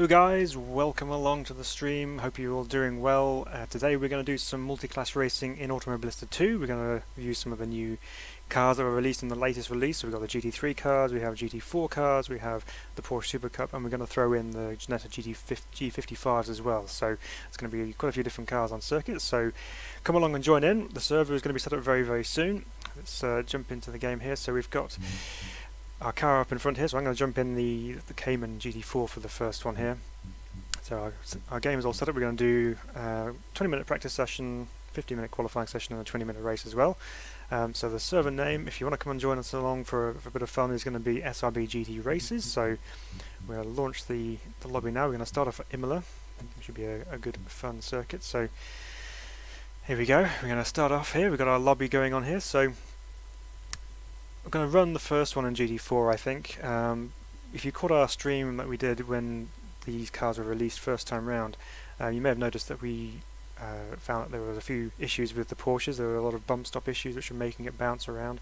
Hello guys, welcome along to the stream, hope you're all doing well. Today we're going to do some multi-class racing in Automobilista 2. We're going to review some of the new cars that were released in the latest release. So we've got the GT3 cars, we have GT4 cars, we have the Porsche Supercup, and we're going to throw in the Ginetta G55s as well. So it's going to be quite a few different cars on circuit, so come along and join in. The server is going to be set up very soon. Let's jump into the game here. So we've got our car up in front here, so I'm going to jump in the Cayman GT4 for the first one here. So our game is all set up. We're going to do a 20-minute practice session, 15-minute qualifying session, and a 20-minute race as well. So the server name, if you want to come and join us along for a bit of fun, is going to be SRB GT Races. So we're going to launch the lobby now. We're going to start off at Imola. It should be a good fun circuit. So here we go. We're going to start off here. We've got our lobby going on here. So I'm going to run the first one in GT4, I think. If you caught our stream that we did when these cars were released first time round, you may have noticed that we found that there were a few issues with the Porsches. There were a lot of bump stop issues which were making it bounce around.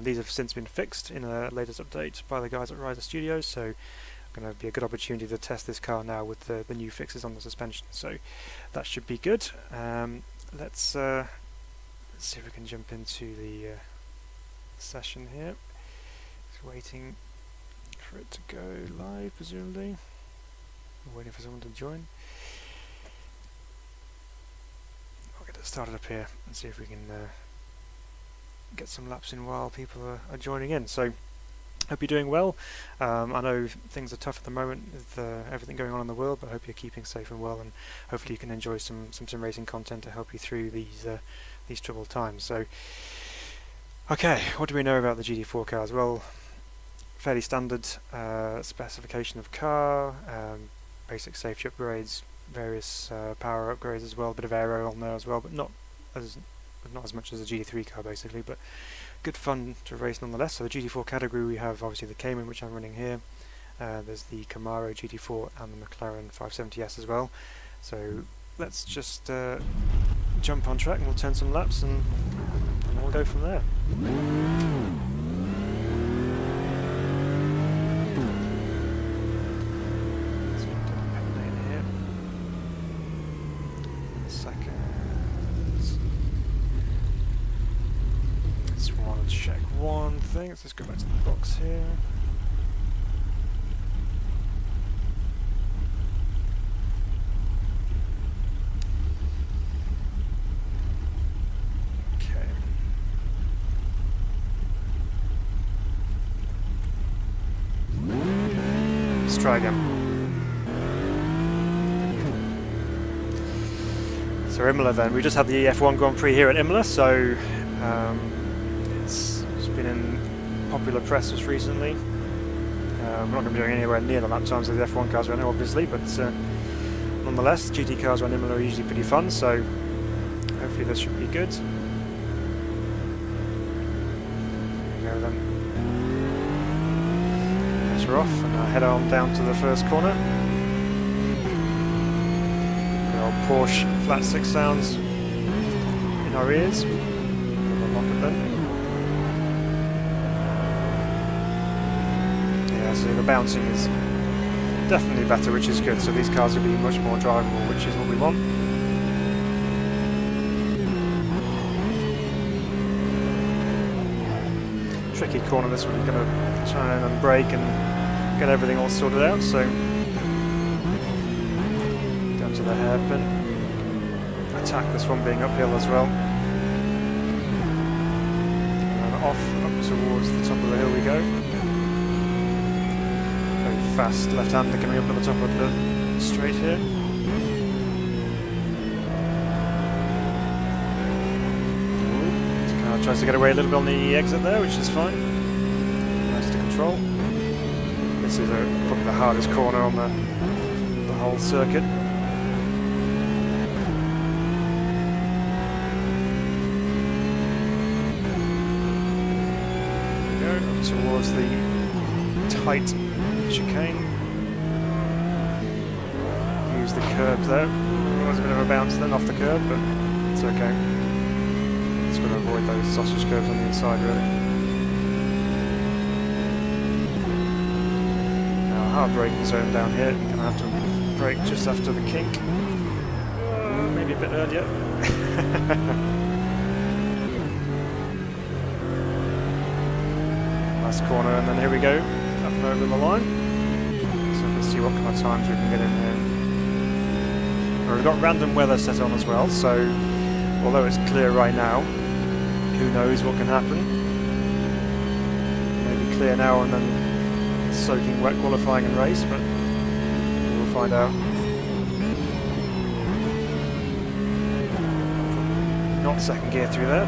These have since been fixed in a latest update by the guys at Riser Studios, so going to be a good opportunity to test this car now with the new fixes on the suspension. So that should be good. Let's see if we can jump into the session here. Just waiting for it to go live, presumably. I'm waiting for someone to join. I'll get it started up here and see if we can get some laps in while people are joining in. So hope you're doing well. I know things are tough at the moment with everything going on in the world, but I hope you're keeping safe and well, and hopefully you can enjoy some racing content to help you through these troubled times. So okay, what do we know about the GT4 cars? Well, fairly standard specification of car, basic safety upgrades, various power upgrades as well, a bit of aero on there as well, but not as much as a GT3 car basically, but good fun to race nonetheless. So the GT4 category, we have obviously the Cayman, which I'm running here, there's the Camaro GT4 and the McLaren 570S as well. So let's just jump on track and we'll turn some laps and we'll go from there. So we'll do a pit lane here. Seconds. Just want to check one thing. Let's just go back to the box here. Try again. So Imola then, we just had the F1 Grand Prix here at Imola, so it's been in popular press just recently. We're not going to be doing anywhere near the lap times of the F1 cars right now obviously, but nonetheless GT cars around Imola are usually pretty fun, so hopefully this should be good. There we go then. We're off and I head on down to the first corner. Good old Porsche flat six sounds in our ears. We'll unlock it then. Yeah, so the bouncing is definitely better, which is good. So these cars will be much more drivable, which is what we want. Tricky corner this one, going to try and brake and get everything all sorted out, so down to the hairpin. Attack this one being uphill as well. And off, up towards the top of the hill we go. Very fast left-hander coming up at the top of the straight here. This car tries to get away a little bit on the exit there, which is fine. Nice to control. This is probably the hardest corner on the whole circuit. There we go, up towards the tight chicane. Use the curb there. There was a bit of a bounce then off the curb, but it's okay. Just got to avoid those sausage curves on the inside really. Hard braking zone down here, you're going to have to brake just after the kink. Maybe a bit earlier. Last corner, and then here we go, up and over the line. So let's see what kind of times we can get in here. Well, we've got random weather set on as well, so although it's clear right now, who knows what can happen. Maybe clear now and then soaking wet qualifying and race, but we'll find out. Not second gear through there.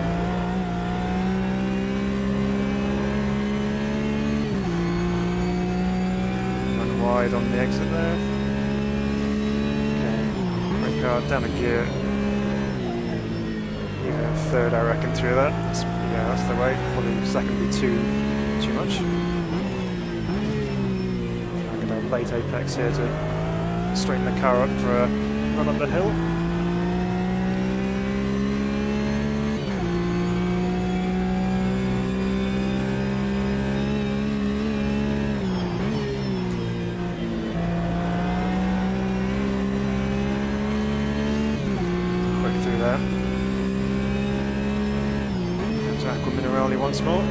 Run wide on the exit there. Okay, brake hard, down a gear. Even a third, I reckon, through that. Yeah, that's the way. Probably second would be too much. I'm going to late apex here to straighten the car up for a run up the hill. Once more.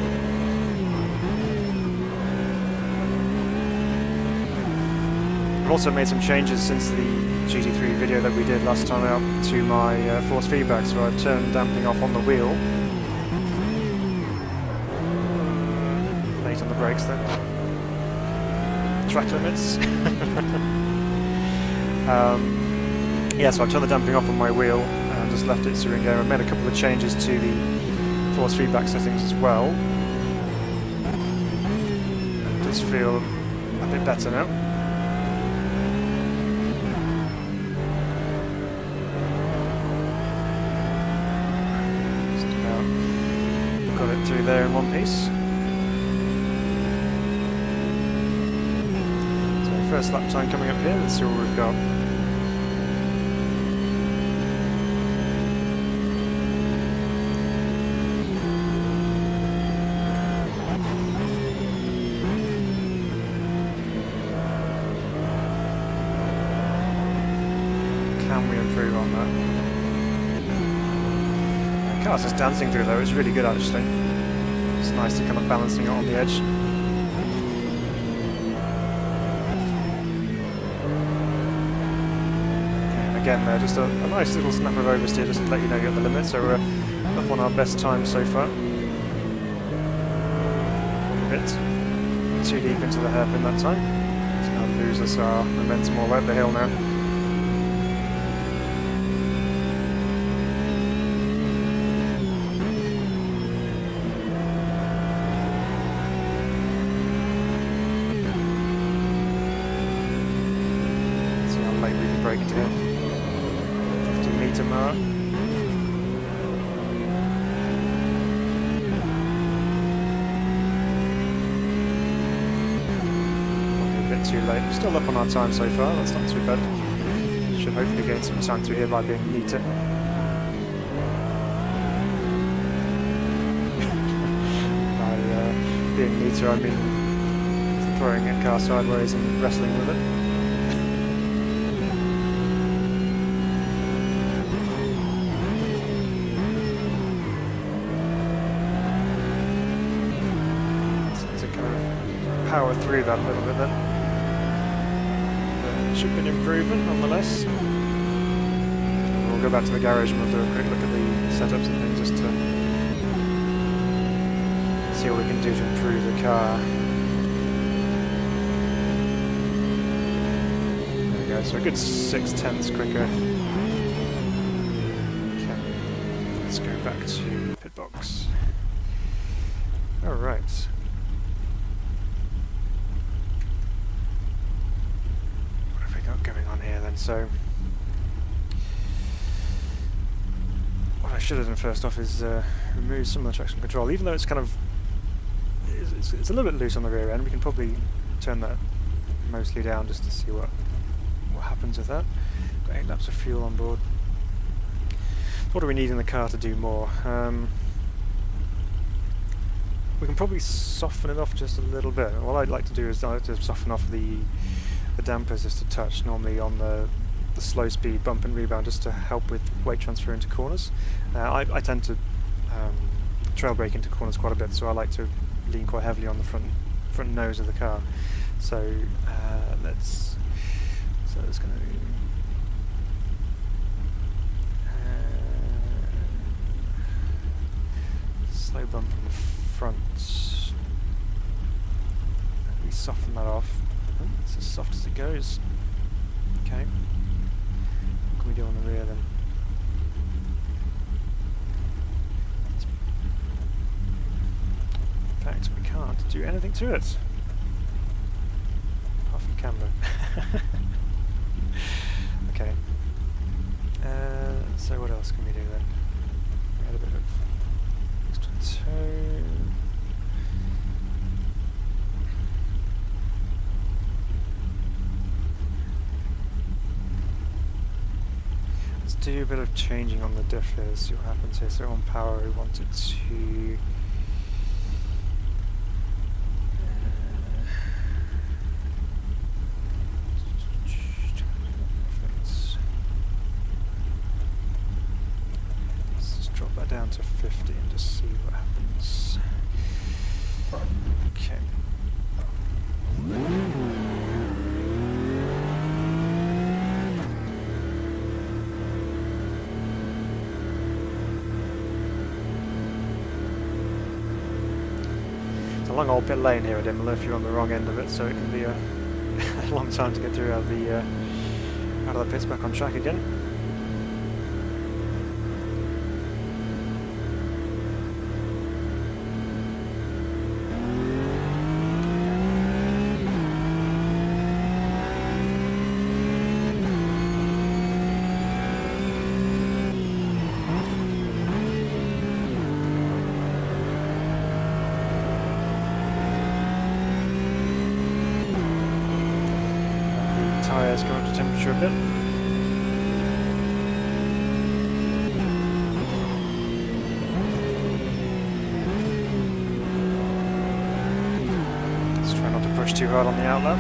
I've also made some changes since the GT3 video that we did last time out to my force feedback, so I've turned damping off on the wheel. Late on the brakes then. Track limits. Yeah, so I've turned the damping off on my wheel and just left it steering gear. I've made a couple of changes to the force feedback settings as well. It does feel a bit better now. Just about got it through there in one piece. So first lap time coming up here, let's see what we've got. The car's just dancing through though, it's really good actually. It's nice to kind of balancing it on the edge. And again there, just a nice little snap of oversteer just to let you know you're at the limit, so we're up on our best time so far. A bit too deep into the hairpin that time. It's going to lose us our momentum all over the hill now. Brake it here. 50-meter mark. Probably a bit too late. We're still up on our time so far, that's not too bad. Should hopefully gain some time through here by being neater. By being neater, I mean throwing a car sideways and wrestling with it. Power through that a little bit then. But it should be an improvement nonetheless. We'll go back to the garage and we'll do a quick look at the setups and things just to see what we can do to improve the car. There we go, so a good 6/10 quicker. Okay, let's go back to pit box. Alright. Going on here then, so what I should have done first off is remove some of the traction control, even though it's kind of it's a little bit loose on the rear end. We can probably turn that mostly down just to see what happens with that. Got 8 laps of fuel on board. What do we need in the car to do more? We can probably soften it off just a little bit. What I'd like to do is I'd like to soften off the the dampers just a touch, normally on the slow speed bump and rebound, just to help with weight transfer into corners. I tend to trail brake into corners quite a bit, so I like to lean quite heavily on the front nose of the car. So it's going to slow bump on the front. We soften that off. It's as soft as it goes. Okay. What can we do on the rear then? In fact, we can't do anything to it. Apart from camber. Okay. So what else can we do then? We had a bit of extra toe. Let's do a bit of changing on the diff here, see what happens here. So on power we want it to down to 50 and just see what happens. Okay. It's a long old pit lane here at Imola if you're on the wrong end of it, so it can be a long time to get through out of the pits back on track again. Tyres go up to temperature a bit. Let's try not to push too hard on the outlet.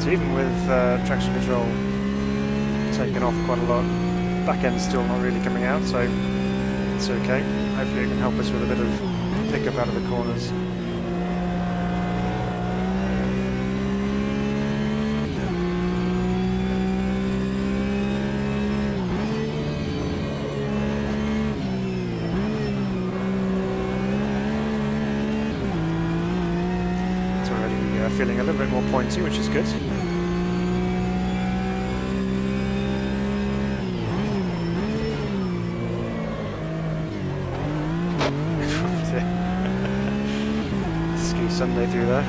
So even with traction control taken off quite a lot, back end's still not really coming out, so it's okay. Hopefully it can help us with a bit of pickup out of the corners. It's already feeling a little bit more pointy, which is good. Sunday through there,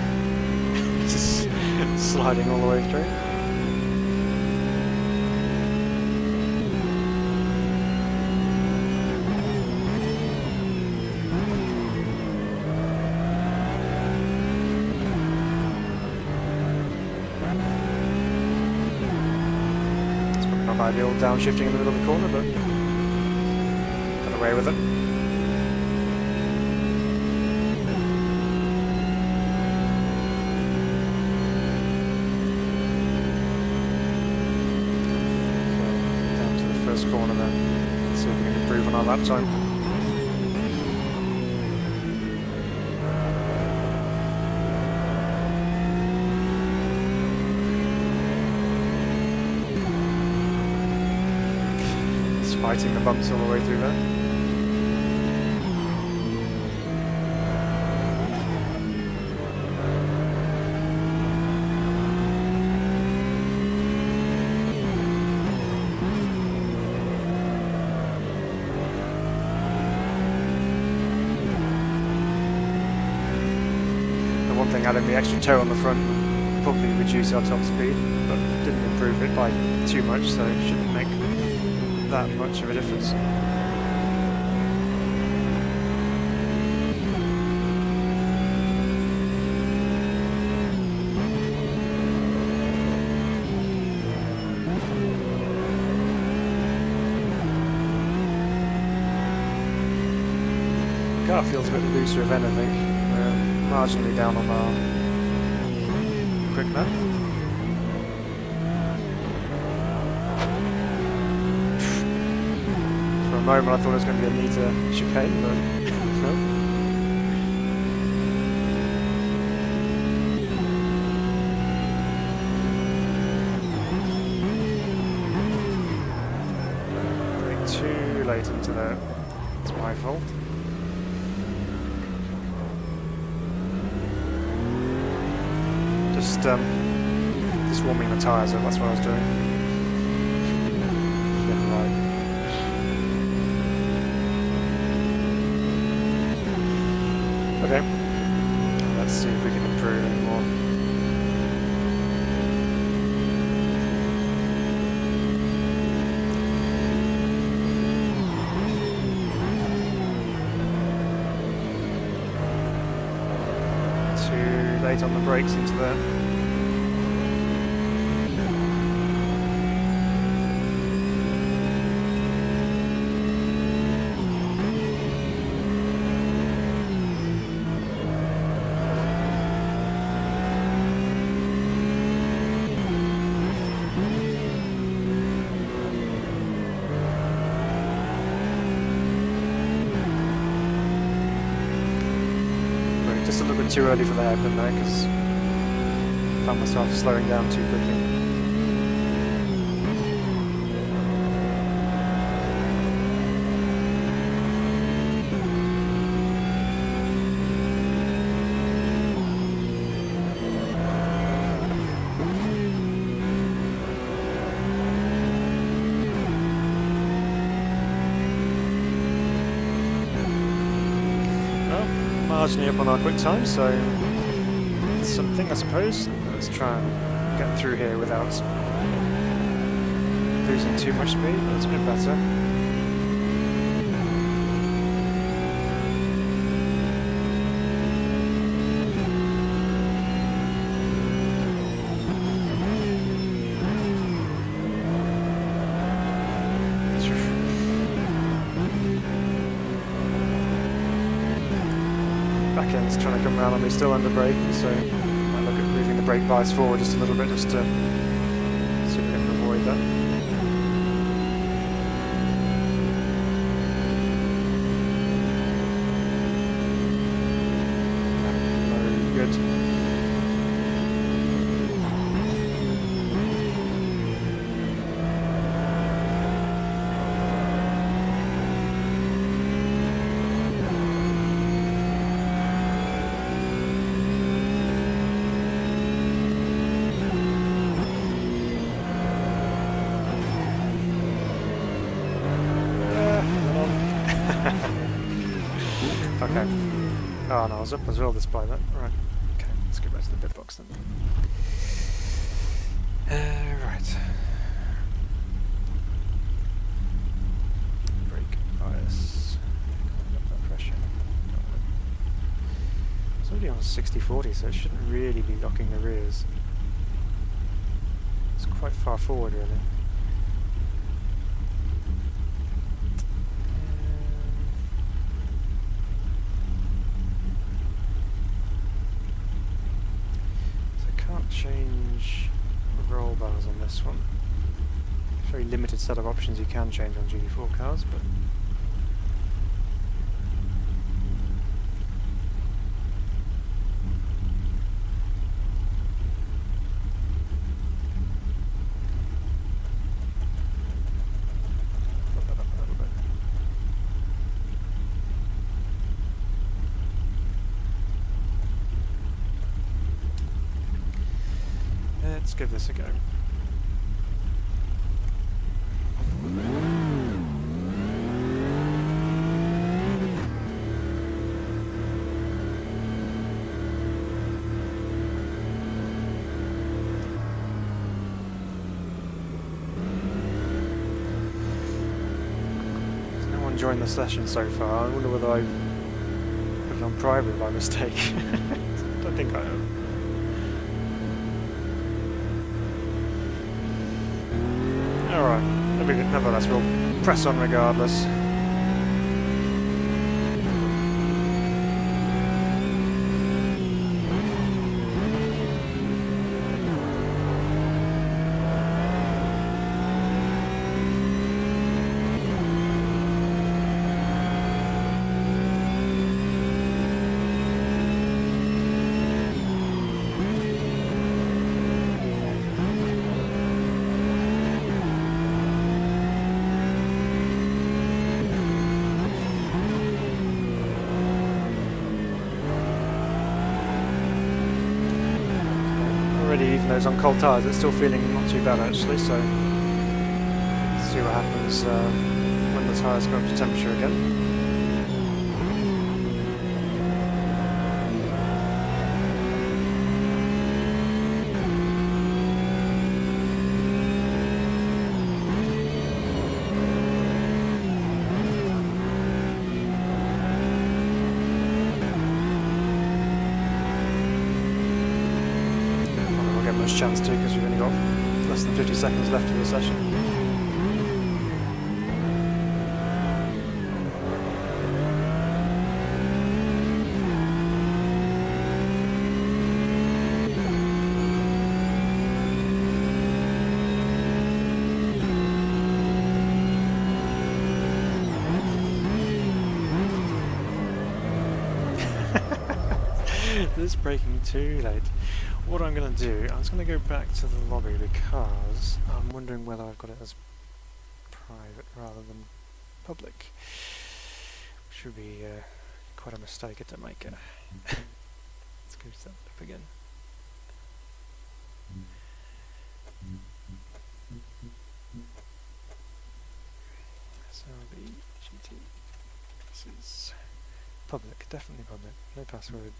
just sliding all the way through. It's probably not ideal downshifting in the middle of the corner, but got away with it. Corner then. Let's see if we can improve on our lap time. It's fighting the bumps all the way through there. Adding the extra toe on the front would probably reduce our top speed, but didn't improve it by too much, so it shouldn't make that much of a difference. car feels a bit looser if anything. We're marginally down on our quick lap. For a moment I thought it was going to be a neater chicane, but no. Too late into that. It's my fault. Just warming the tyres up, that's what I was doing. Yeah, right. Okay. Let's see if we can improve anymore. Late on the brakes into there. Just a little bit too early for the hairpin there, because I found myself slowing down too quickly. Marginally up on our quick time, so it's something I suppose. Let's try and get through here without losing too much speed. That's a bit better. Back end's trying to come around on me, still under braking, so I might look at moving the brake bias forward just a little bit, just to see if we can avoid that. Very good. Okay. Oh no, I was up as well despite that. Right. Okay, let's go back to the bit box then. Right. Brake bias. Up that pressure. It's already on 60-40, so it shouldn't really be locking the rears. It's quite far forward, really. Change roll bars on this one. Very limited set of options you can change on GT4 cars, but put that up a little bit. Let's give this a go. There's no one joined the session so far. I wonder whether I put it on private by mistake. I don't think I have. Alright, nevertheless we'll press on regardless. already, even though it's on cold tyres, it's still feeling not too bad actually, so let's see what happens when the tyres go up to temperature again. Chance to, because we've only got less than 50 seconds left of the session. This is braking too late. What I'm going to do, I'm just going to go back to the lobby because I'm wondering whether I've got it as private rather than public, which would be quite a mistake to make it. Let's go set that up again. SRB GT Races. Public, definitely public, no password.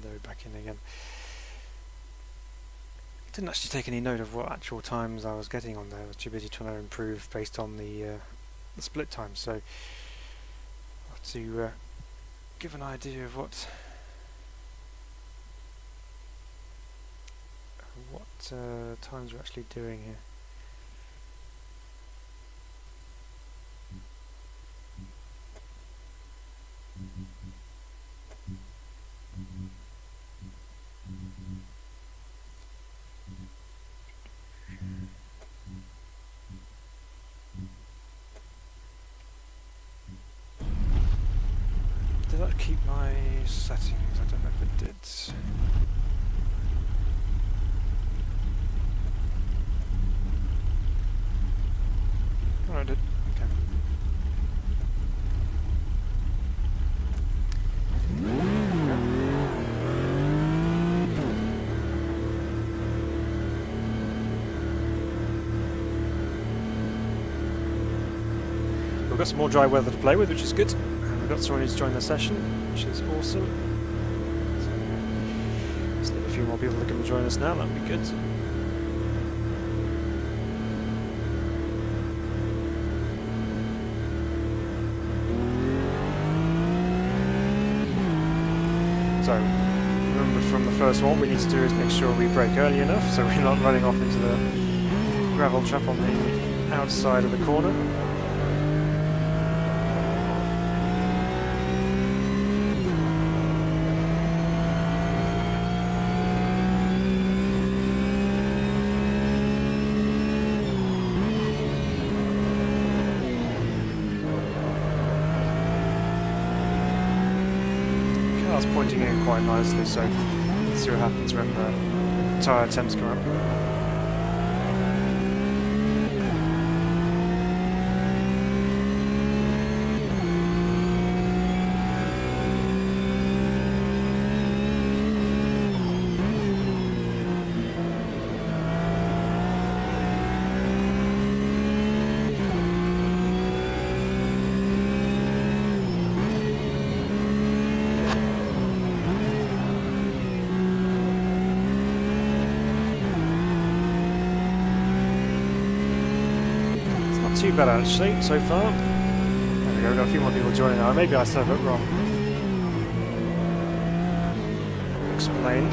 Load back in again. I didn't actually take any note of what actual times I was getting on there. I was too busy trying to improve based on the split time, so I'll have to give an idea of what times we're actually doing here. Did that keep my settings? I don't know if it did. Oh, I did. Okay. We've got some more dry weather to play with, which is good. We've got someone who's joined the session, which is awesome. So, let's get a few more people that can join us now, that'd be good. So, remember from the first one, what we need to do is make sure we brake early enough so we're not running off into the gravel trap on the outside of the corner. Pointing in quite nicely, so let's see what happens when the tyre temps come up. Too bad actually so far. There we go, we've got a few more people joining now. Maybe I said it wrong. Explain.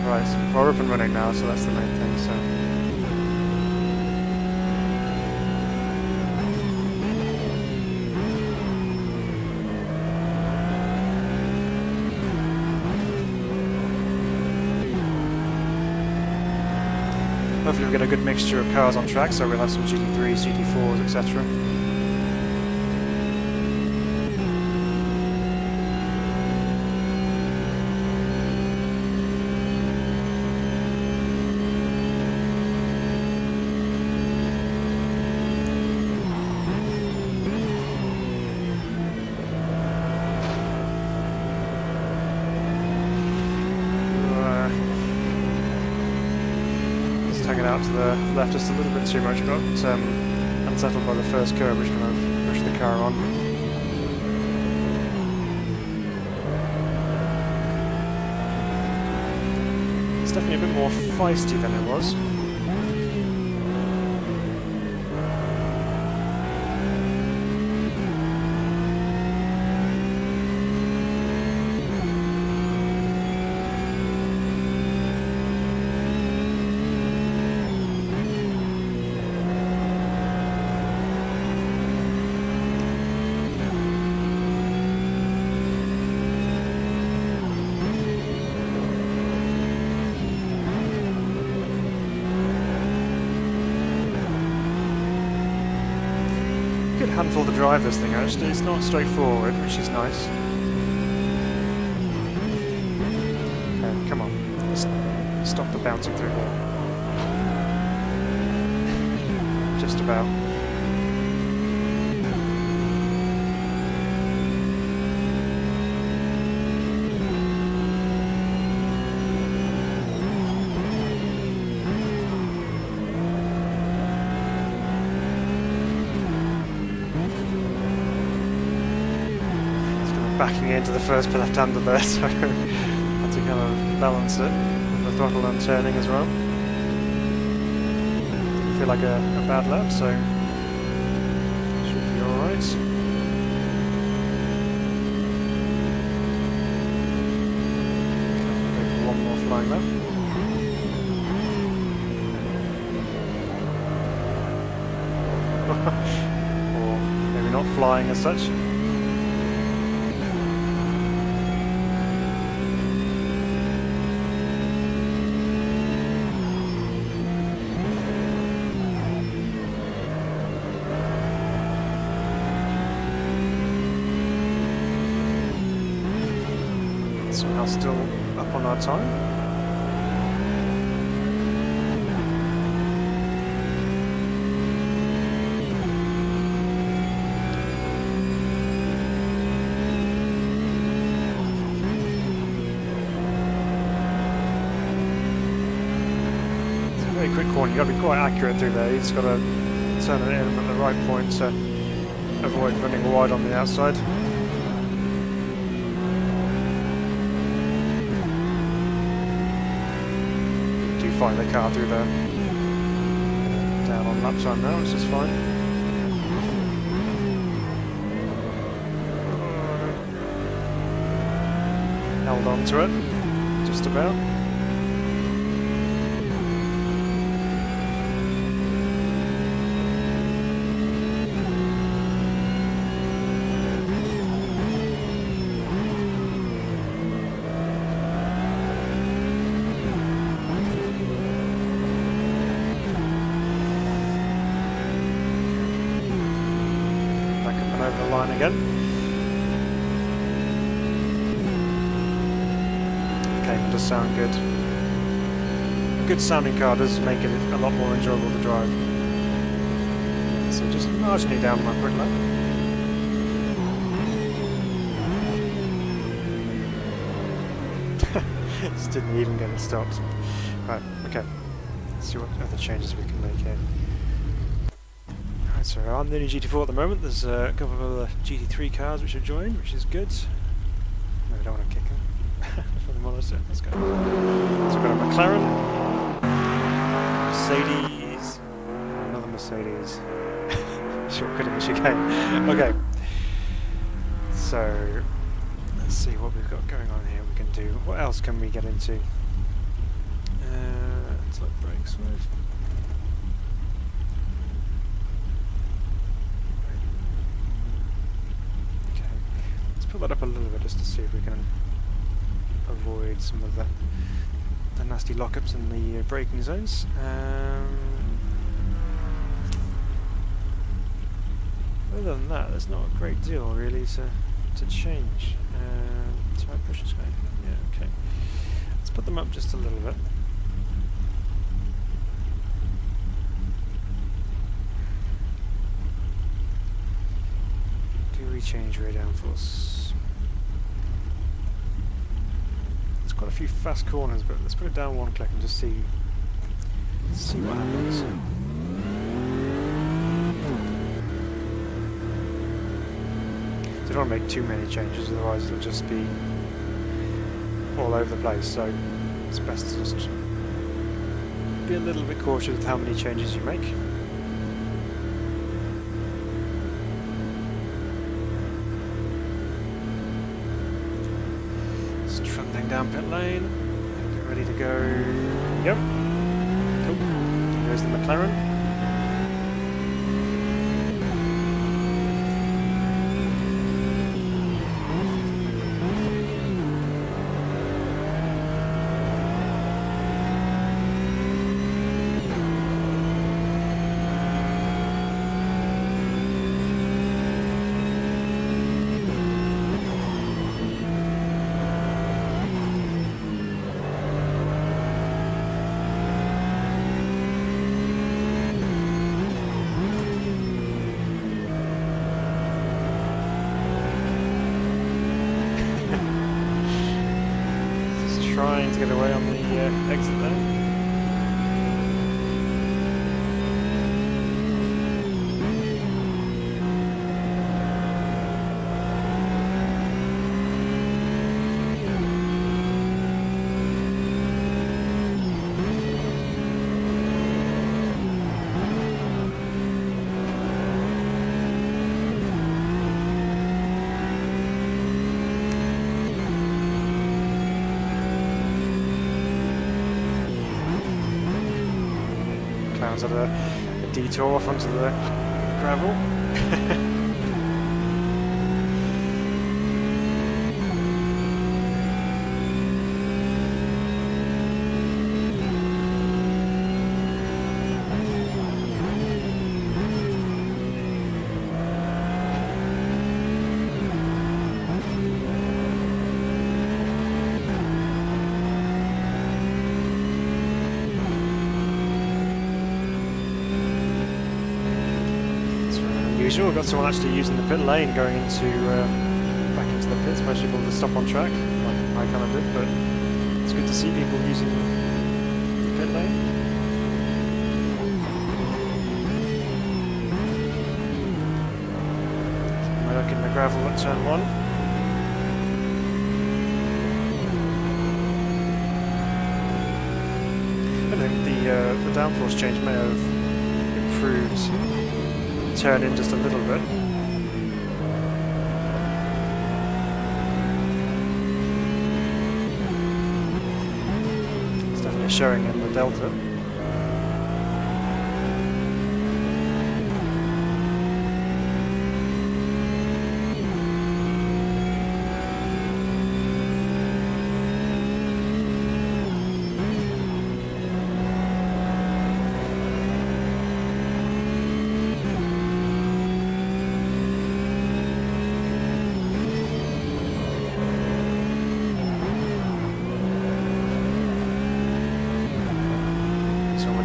Right, we're up and running now, so that's the main thing. So. Hopefully we get a good mixture of cars on track, so we'll have some GT3s, GT4s, etc. Hanging out to the left just a little bit too much. Got unsettled by the first curve, which kind of pushed the car on. It's definitely a bit more feisty than it was. Good handful to drive this thing actually. It's not straightforward, which is nice. Okay, come on. Let's stop the bouncing through here. Just about. Backing into the first left-hander there, so I had to kind of balance it with the throttle and turning as well. Didn't feel like a bad lap, so should be alright. Maybe one more flying lap. Or maybe not flying as such. Somehow still up on our time. It's a very quick corner, you've got to be quite accurate through there. You've just got to turn it in at the right point to avoid running wide on the outside. Find the car through there. Down on lap time now, which is fine. Held on to it, just about. Over the line again. Okay, it does sound good. A good sounding car does make it a lot more enjoyable to drive. So just marginally down my quick lap. Just didn't even get it stopped. Right, okay. Let's see what other changes we can make here. So I'm the only GT4 at the moment. There's a couple of other GT3 cars which have joined, which is good. No, I don't want to kick them. For the monitor. Let's go. So we've got a McLaren, Mercedes, another Mercedes. Shortcutting the chicane. Okay. So let's see what we've got going on here. We can do. What else can we get into? Let's let brakes move. Put that up a little bit just to see if we can avoid some of the the nasty lockups in the braking zones. Other than that, there's not a great deal really to change. Tire pressure's going. Yeah, okay. Let's put them up just a little bit. Do we change rear downforce? It's got a few fast corners, but let's put it down one click and just see what happens. So don't want to make too many changes, otherwise it'll just be all over the place. So it's best to just be a little bit cautious with how many changes you make. Just trundling down pit lane. Get ready to go. Yep. Cool. There's the McLaren. Trying to get away on the exit there. Had a detour off onto the gravel. Usual. We've got someone actually using the pit lane going into back into the pits. Most people just stop on track, like I kind of did, but it's good to see people using the pit lane. Work in the gravel at turn 1. I think the downforce change may have improved turn in just a little bit. It's definitely showing in the delta.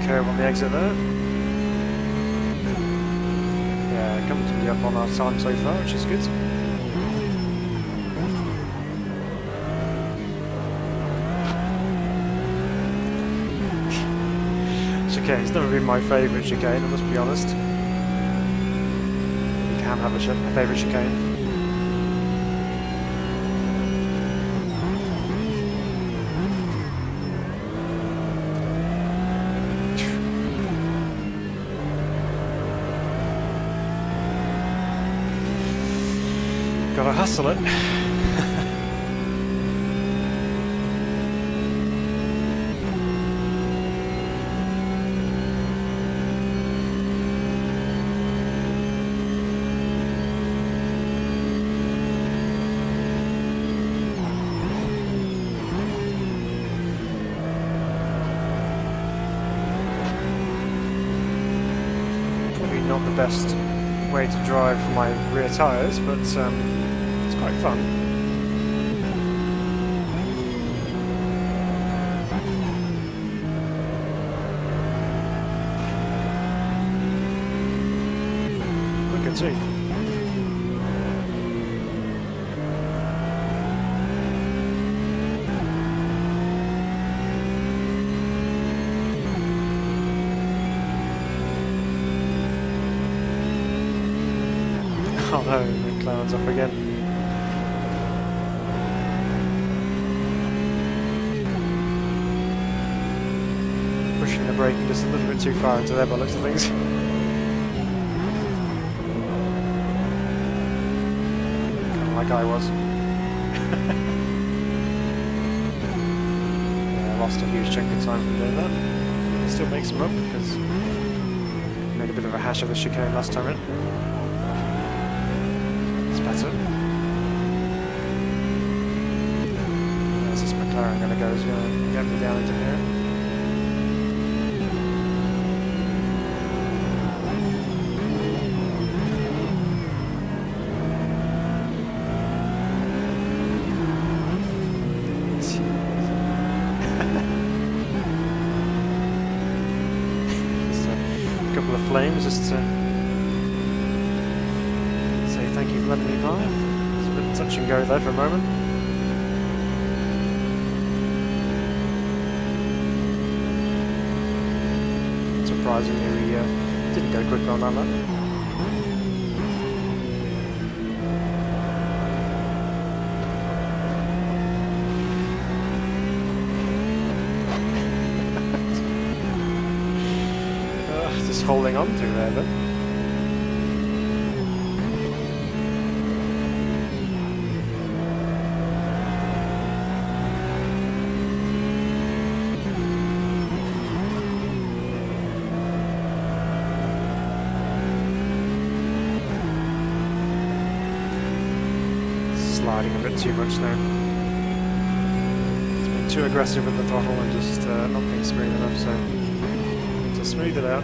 On the exit there. Yeah, comfortably up on our time so far, which is good. Chicane's never been my favourite chicane, I must be honest. You can have a favourite chicane. Gotta hustle it. not the best way to drive for my rear tyres, but it's quite fun. Quicker too. Oh no, the cloud's off again. Pushing the braking just a little bit too far into there by the looks of things. Kind of like I was. Yeah, I lost a huge chunk of time from doing that. It still makes them up because I made a bit of a hash of the chicane last time in. Better. Where's this McLaren going to go? He's going to get me down into here. Just a couple of flames just to thank you for letting me by. It's a bit touch and go there for a moment. Surprisingly, we didn't go quicker on that lap. Just holding on through there then. Sliding a bit too much now. It's been too aggressive with the throttle and just not being smooth enough, so need to smooth it out.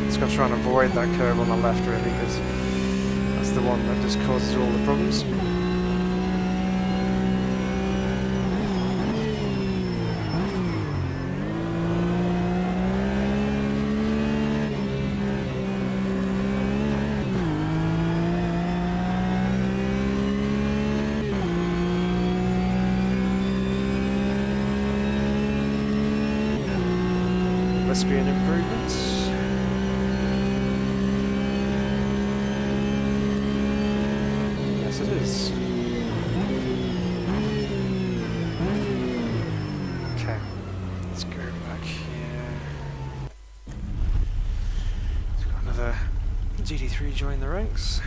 Just got to try and avoid that curve on the left really, because that's the one that just causes all the problems. Must be an improvement. Yes, it is. Okay, let's go back here. We've got another GT3 join the ranks.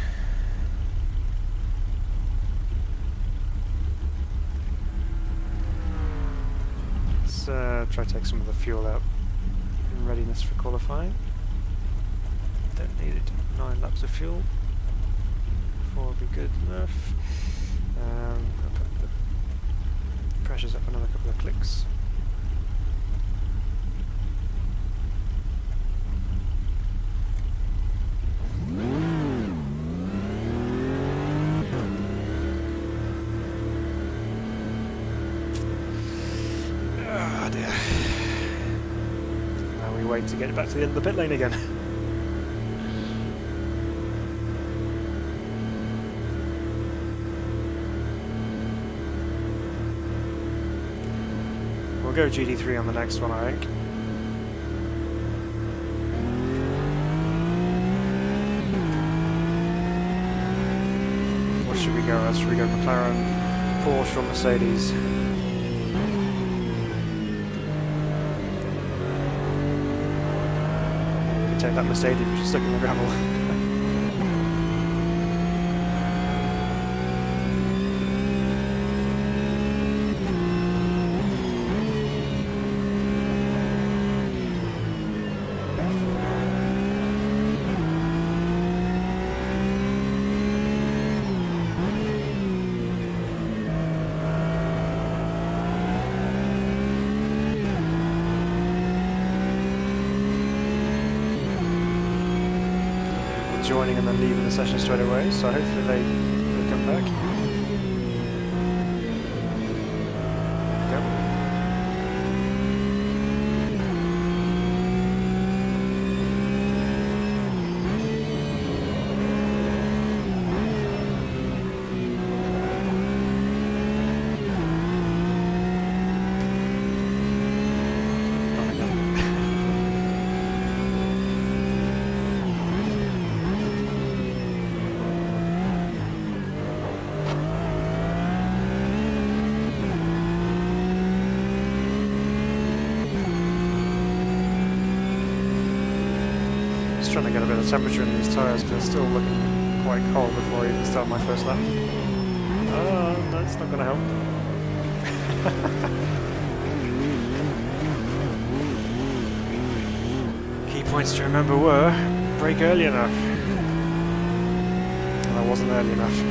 Let's try to take some of the fuel out. Readiness for qualifying. Don't need it. 9 laps of fuel. 4 will be good enough. I'll put the pressures up another couple of clicks. Oh dear. Wait to get back to the end of the pit lane again. We'll go GT3 on the next one, I think. What should we go as? Should we go McLaren, Porsche or Mercedes? overtake that Mercedes which is stuck in the gravel. Joining and then leaving the session straight away, so hopefully they come back. There trying to get a bit of temperature in these tyres because they're still looking quite cold before I even start my first lap. Oh, no, it's not going to help. Key points to remember were brake early enough. Well, I wasn't early enough.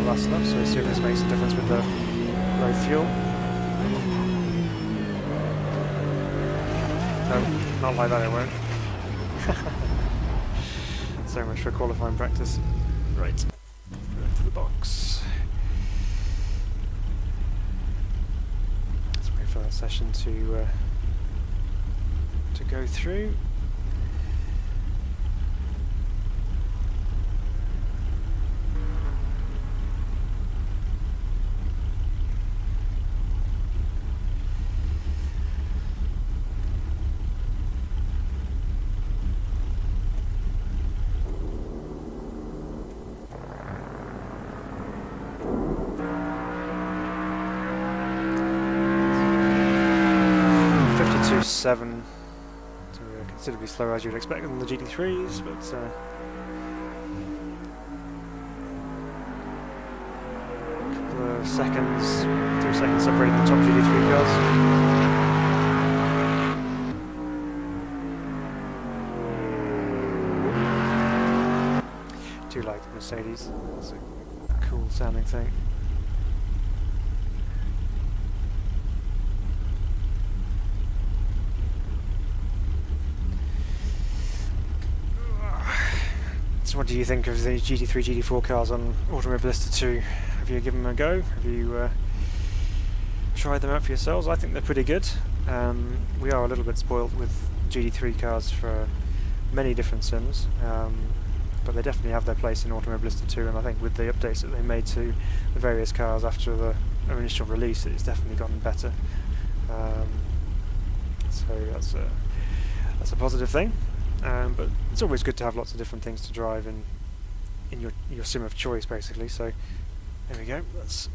Last lap, so we'll see if this makes a difference with the low fuel. No, not like that it won't. So much for qualifying practice. Right, go to the box. Let's wait for that session to go through. So considerably slower as you would expect than the GT3s, but a couple of seconds, 2 seconds separating the top GT3 cars. Do like the Mercedes, it's a cool sounding thing. So what do you think of the GT3, GT4 cars on Automobilista 2? Have you given them a go? Have you tried them out for yourselves? I think they're pretty good. We are a little bit spoilt with GT3 cars for many different sims, but they definitely have their place in Automobilista 2, and I think with the updates that they made to the various cars after the initial release, it's definitely gotten better. So that's a positive thing. But it's always good to have lots of different things to drive in your sim of choice, basically. So there we go. That's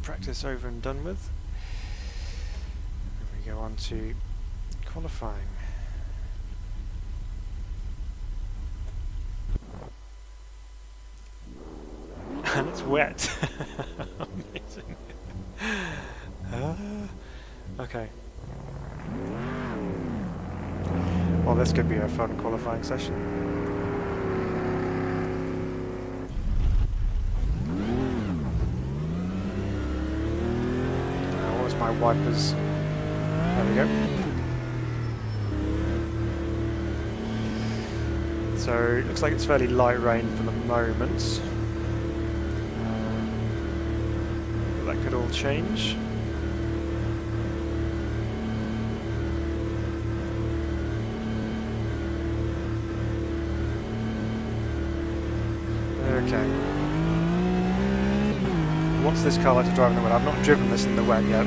practice over and done with. And we go on to qualifying. And it's wet. Amazing. Okay. Well, this could be a fun qualifying session. Where's my wipers? There we go. So it looks like it's fairly light rain for the moment. But that could all change. Okay. What's this car like to drive in the wet? I've not driven this in the wet yet,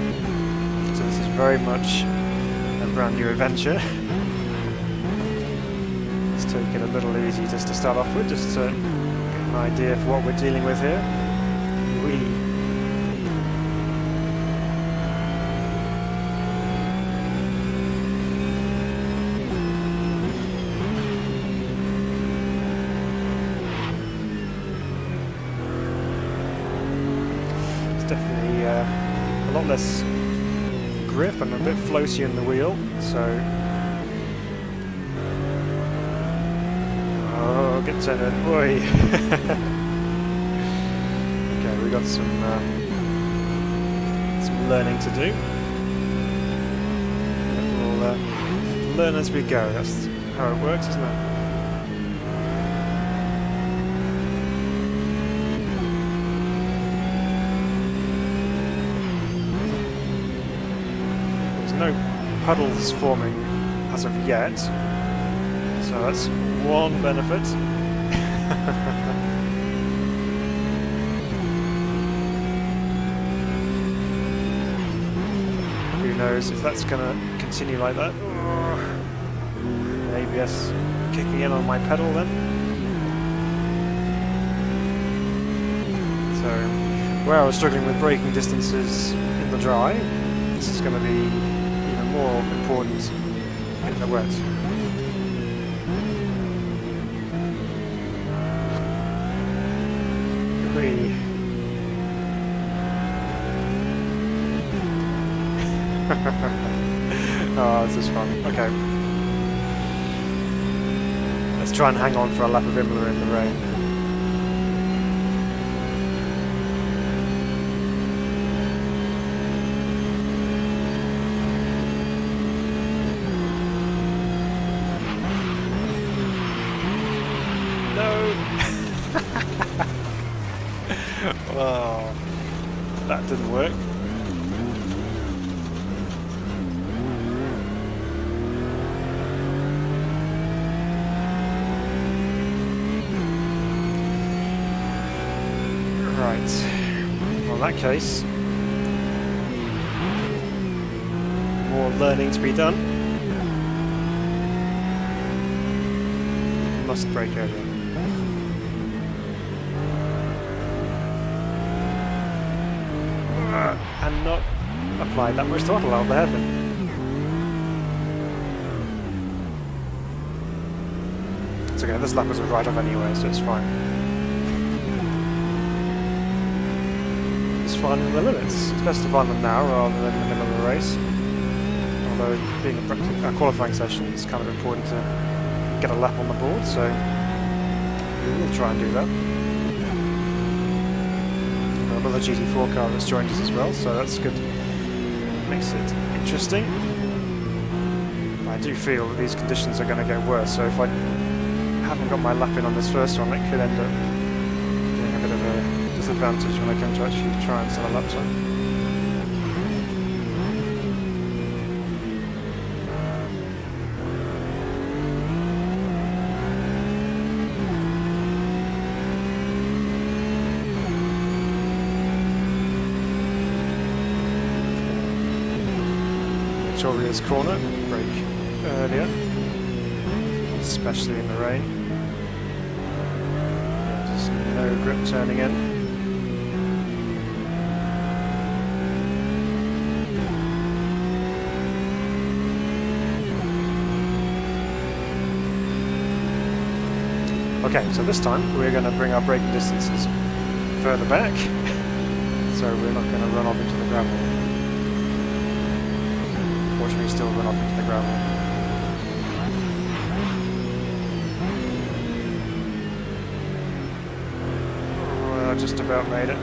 so this is very much a brand new adventure. Let's take it a little easy just to start off with, just to get an idea of what we're dealing with here. Definitely a lot less grip and a bit floaty in the wheel, so oh, get turning, oi. Okay, we got some learning to do. We'll learn as we go. That's how it works, isn't it? No puddles forming as of yet, so that's one benefit. Who knows if that's going to continue like that. ABS kicking in on my pedal then. So where I was struggling with braking distances in the dry, this is going to be more important in the wet. Really. Oh, this is fun. Okay. Let's try and hang on for a lap of Imola in the rain. Oh, that didn't work. Right. Well, in that case, more learning to be done. Must brake earlier. And not apply that much throttle out there then. It's okay, this lap was a write-off anyway, so it's fine. It's fine in the limits. It's best to find them now rather than in the middle of the race. Although being a qualifying session, it's kind of important to get a lap on the board, so we will try and do that. Another GT4 car that's joined us as well, so that's good. Makes it interesting. I do feel that these conditions are going to get worse, so if I haven't got my lap in on this first one, it could end up being a bit of a disadvantage when I come to actually try and sell a lap time. Victoria's corner, brake earlier, especially in the rain. Just no grip turning in. Okay, so this time we're going to bring our braking distances further back, so we're not going to run off into the gravel. Watch me still run off into the gravel. Oh, I just about made it.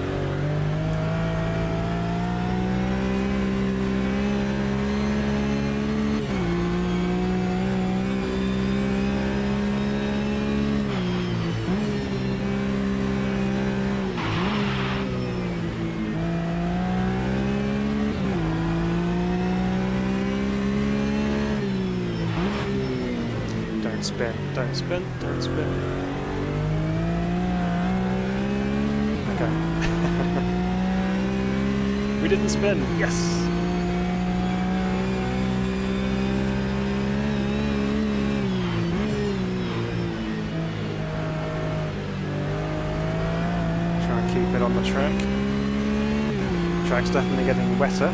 Don't spin, don't spin, don't spin. Okay. We didn't spin. Yes. Try and keep it on the track. Track's definitely getting wetter.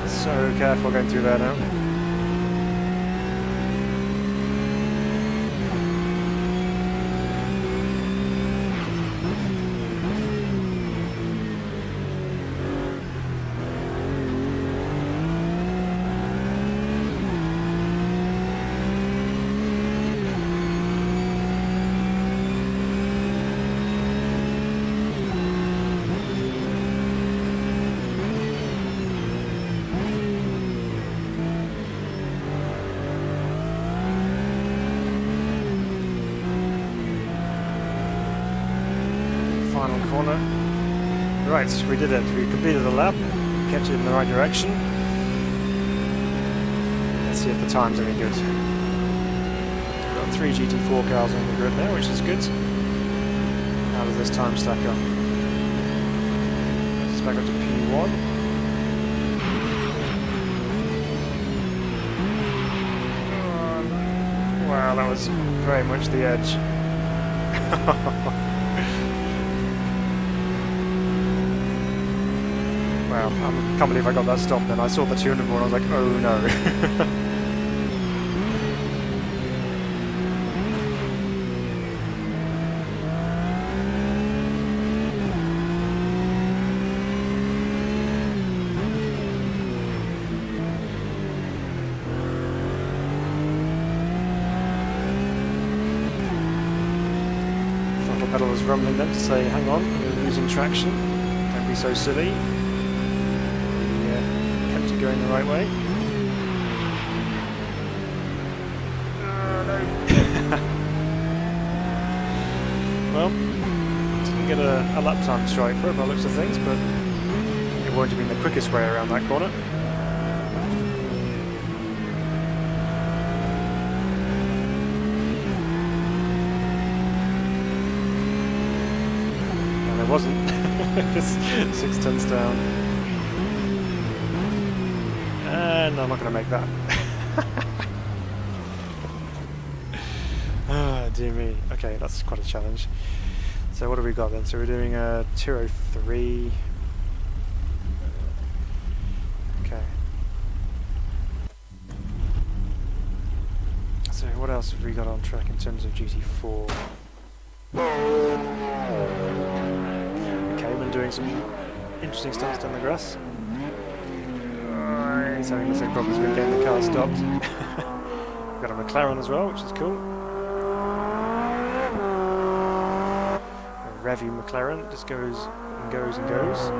So careful going through there now. Final corner. Right, we did it. We completed the lap, kept it in the right direction. Let's see if the time's any good. We've got 3 GT4 cars on the grid now, which is good. How does this time stack up? It's back up to P1. Wow, that was very much the edge. Wow, I can't believe I got that stop then. I saw the 200 and I was like, oh no. Throttle pedal was rumbling then to say, hang on, you're losing traction. Don't be so silly. Going the right way. Oh no. Well, didn't get a lap time strike for it by the looks of things, but it won't have been the quickest way around that corner. No, there wasn't. Just 6 tenths down. And I'm not going to make that. Ah, dear me. Okay, that's quite a challenge. So what have we got then? So we're doing a 203. Okay. So what else have we got on track in terms of GT4? Okay, been doing some interesting stunts down the grass. He's having the same problems with getting the car stopped. We've got a McLaren as well, which is cool. A Revy McLaren just goes and goes and goes.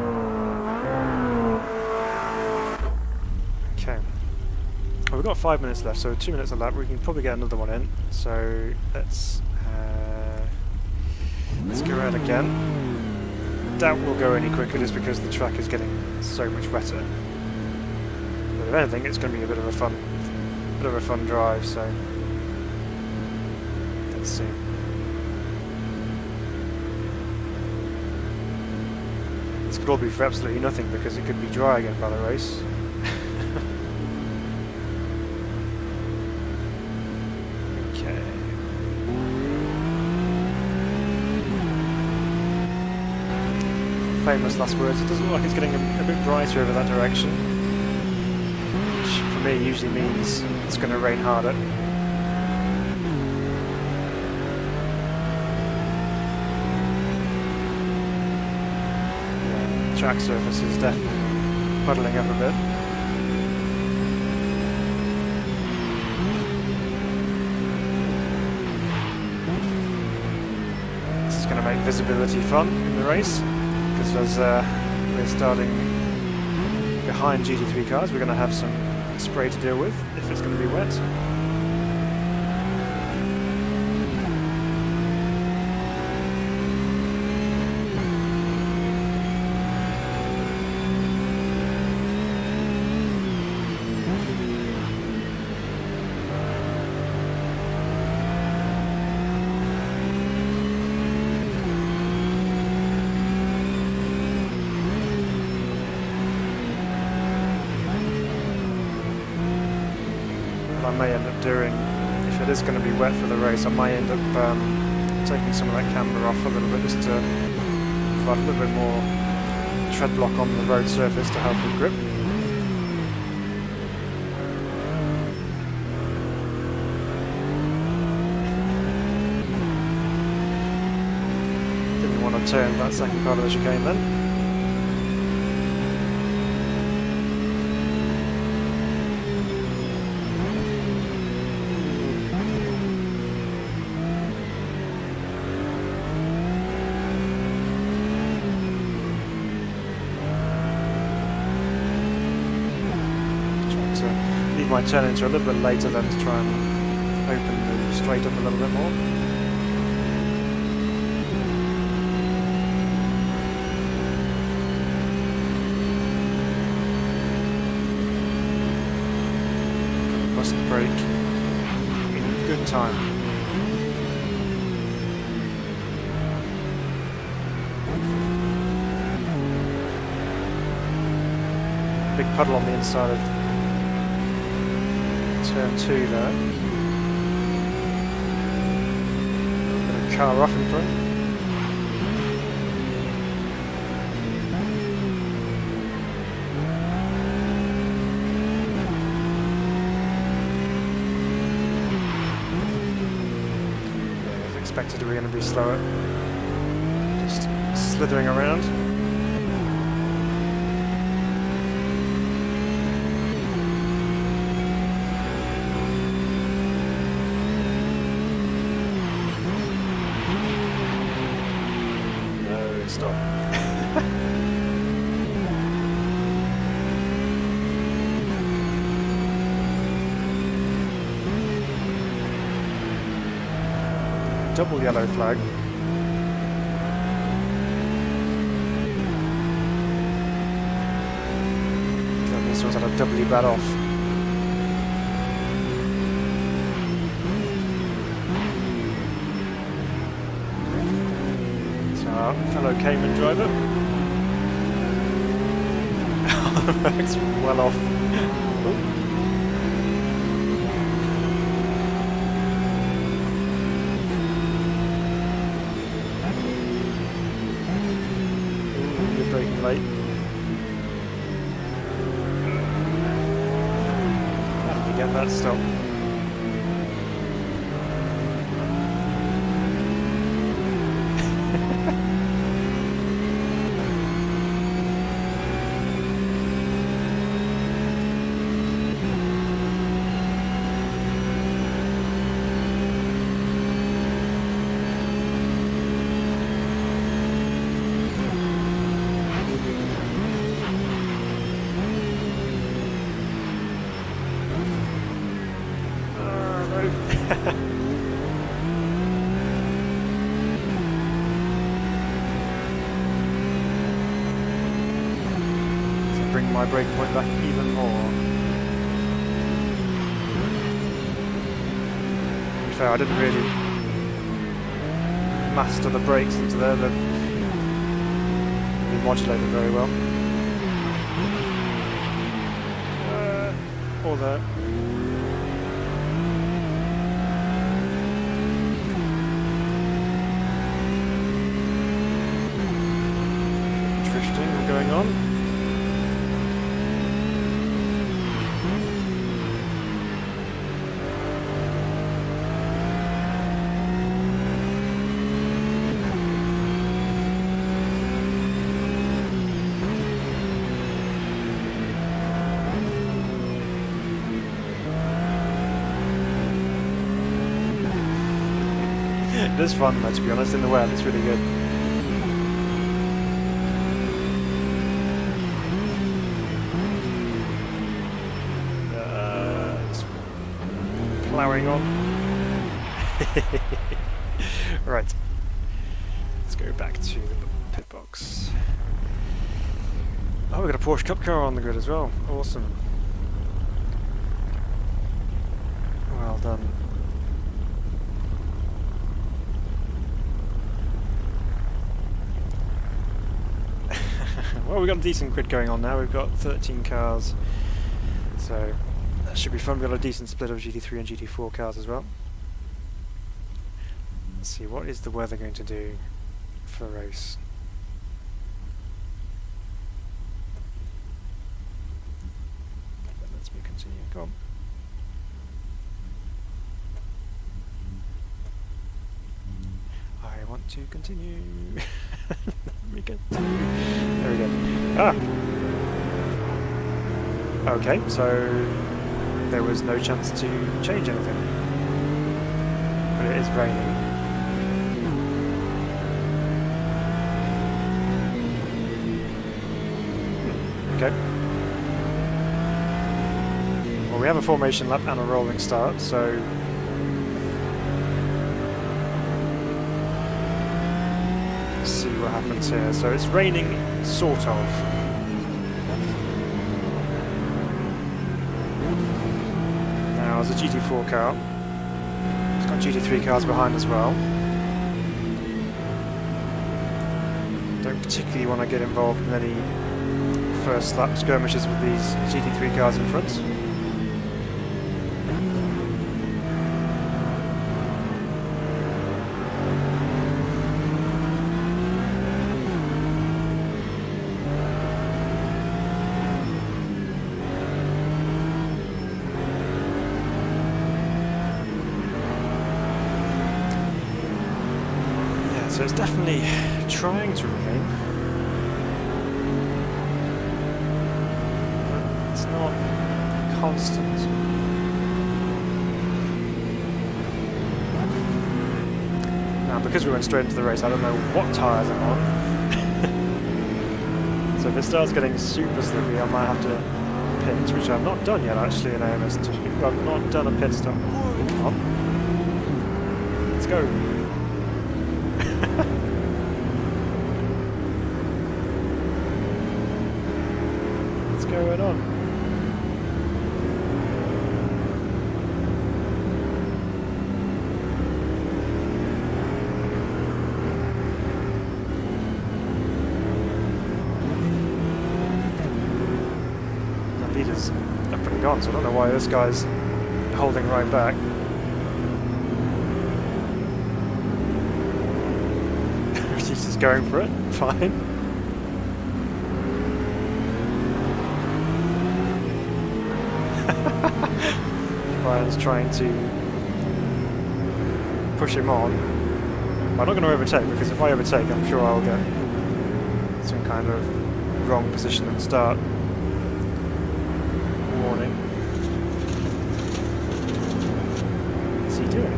Okay. Well, we've got 5 minutes left, so 2 minutes a lap. We can probably get another one in. So let's go around again. Doubt we'll go any quicker just because the track is getting so much wetter. If anything, it's going to be a bit of a fun drive. So let's see. This could all be for absolutely nothing because it could be dry again by the race. Okay. Famous last words. It doesn't look like it's getting a bit brighter over that direction. For me usually means it's going to rain harder. Yeah, track surface is definitely puddling up a bit. This is going to make visibility fun in the race because as we're starting behind GT3 cars, we're going to have some spray to deal with if it's going to be wet. I may end up doing, if it is going to be wet for the race, I might end up taking some of that camber off a little bit just to provide a little bit more tread block on the road surface to help with grip. Didn't want to turn that second part of the chicane then. My turn into a little bit later then to try and open the straight up a little bit more. Must brake in good time. Big puddle on the inside of turn 2 there. Got a car off in front. Yeah, as expected we're going to be slower. Just slithering around. Stop. Double yellow flag. So this one's had a doubly bad off. Fellow Cayman driver. It's well off. Ooh, you're braking late. How did you get that stop? Bring my brake point back even more. To be fair, I didn't really master the brakes into there. They've been modulated very well. Or there. Drifting going on. It is fun though, to be honest, in the wet, it's really good. Just ploughing on. Right, let's go back to the pit box. Oh, we've got a Porsche Cup car on the grid as well, awesome. Well done. Well, we've got a decent grid going on now. We've got 13 cars, so That should be fun. We've got a decent split of GT3 and GT4 cars as well. Let's see, what is the weather going to do for the race? Let's me continue. Go on. I want to continue. Let me continue. There we go. Ah! Okay, so there was no chance to change anything. But it is raining. Okay. Well, we have a formation lap and a rolling start, so let's see what happens here. So it's raining, sort of. Now, as a GT4 car, it's got GT3 cars behind as well. Don't particularly want to get involved in any first lap skirmishes with these GT3 cars in front. Yeah, so it's definitely trying to rain. Not constant. Now, because we went straight into the race, I don't know what tyres I'm on. So if it starts getting super slippy, I might have to pit, which I've not done yet actually in AMS2. I've not done a pit stop. Come on. Let's go. What's going on? Leaders are pretty gone, so I don't know why this guy's holding right back. He's just going for it, fine. Brian's trying to push him on. I'm not going to overtake, because if I overtake I'm sure I'll get some kind of wrong position at the start. Warning. What's he doing?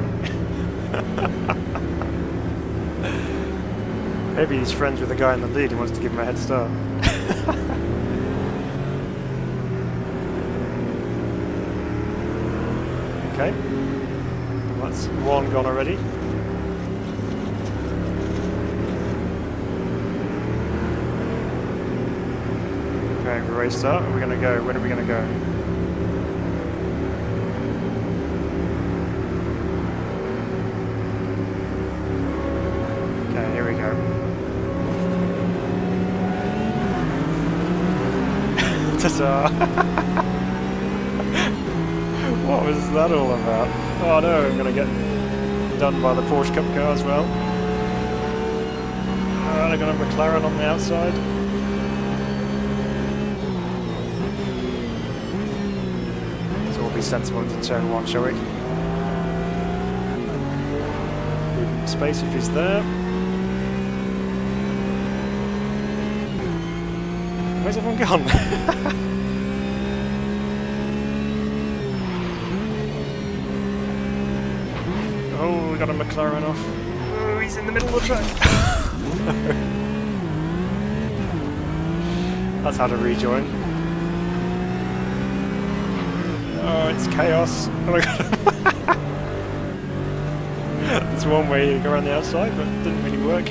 Maybe he's friends with the guy in the lead and wants to give him a head start. Okay. Well, that's one gone already. Okay, race start. Where are we going to go? When are we going to go? Okay, here we go. Ta-ta! What was that all about? Oh no, I'm going to get done by the Porsche Cup car as well. They're going to have McLaren on the outside. Be sensible into turn one, shall we? Leave him space if he's there. Where's everyone gone? Oh, we got a McLaren off. Oh, he's in the middle of the track. That's how to rejoin. Oh, it's chaos. Oh my god. There's one way to go around the outside, but it didn't really work.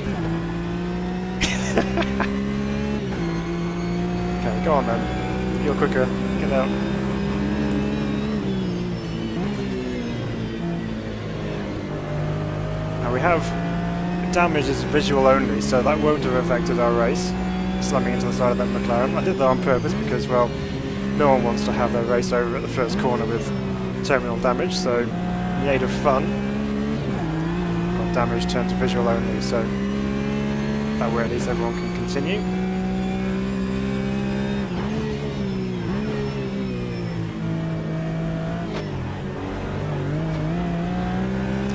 Okay, go on then. You're quicker. Get out. Now we have damage is visual only, so that won't have affected our race. Slamming into the side of that McLaren. I did that on purpose because, well, no one wants to have their race over at the first corner with terminal damage, so in the aid of fun, got damage turned to visual only, so that way at least everyone can continue.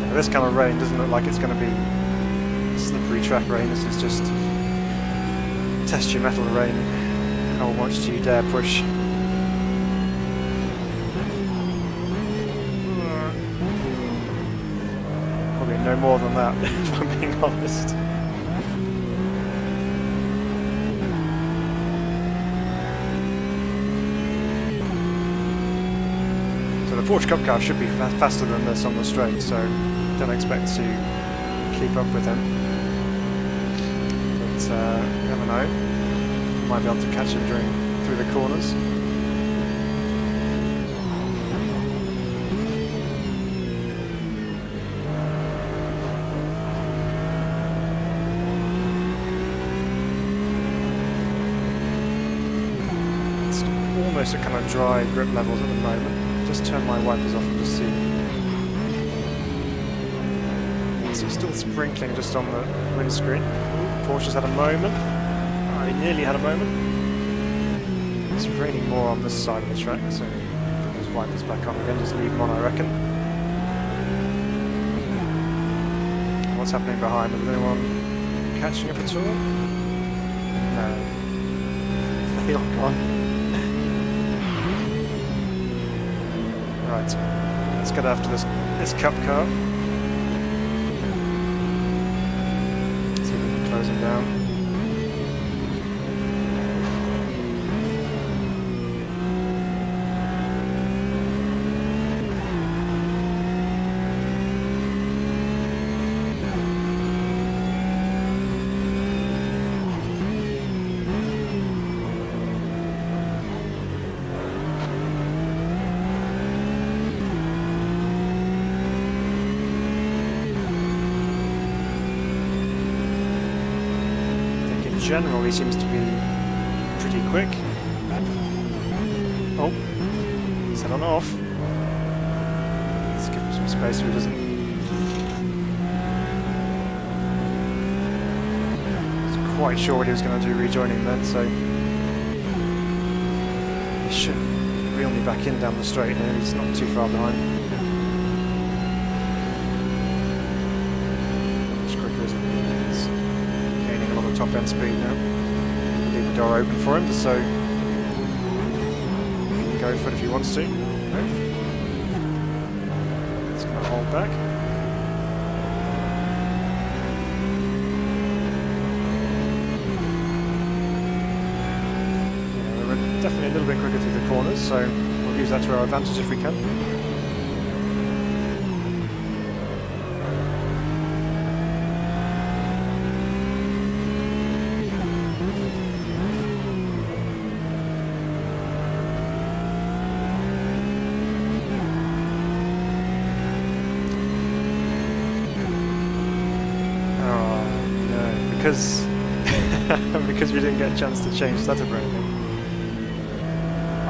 Now, this kind of rain doesn't look like it's going to be slippery track rain. This is just test your metal rain. How much do you dare push? Probably no more than that, if I'm being honest. So the Porsche Cup car should be faster than this on the straight, so don't expect to keep up with him. But you never know. Might be able to catch him through the corners. It's almost at kind of dry grip levels at the moment. Just turn my wipers off and just see. So it's still sprinkling just on the windscreen. Porsche's had a moment. He nearly had a moment. It's raining more on this side of the track, so put those wipers back on again, just leave them on I reckon. What's happening behind? Is anyone catching up at all? No. They all gone. Right, let's get after this cup car. See if we can close him down. In general, he seems to be pretty quick. Oh, he's head on off. Let's give him some space so he doesn't. I wasn't quite sure what he was going to do rejoining then, so he should reel me back in down the straight now. He's not too far behind. Top end speed now. Leave the door open for him so he can go for it if he wants to. No. It's going to hold back. Yeah, we're definitely a little bit quicker through the corners, so we'll use that to our advantage if we can. Because we didn't get a chance to change setup or anything.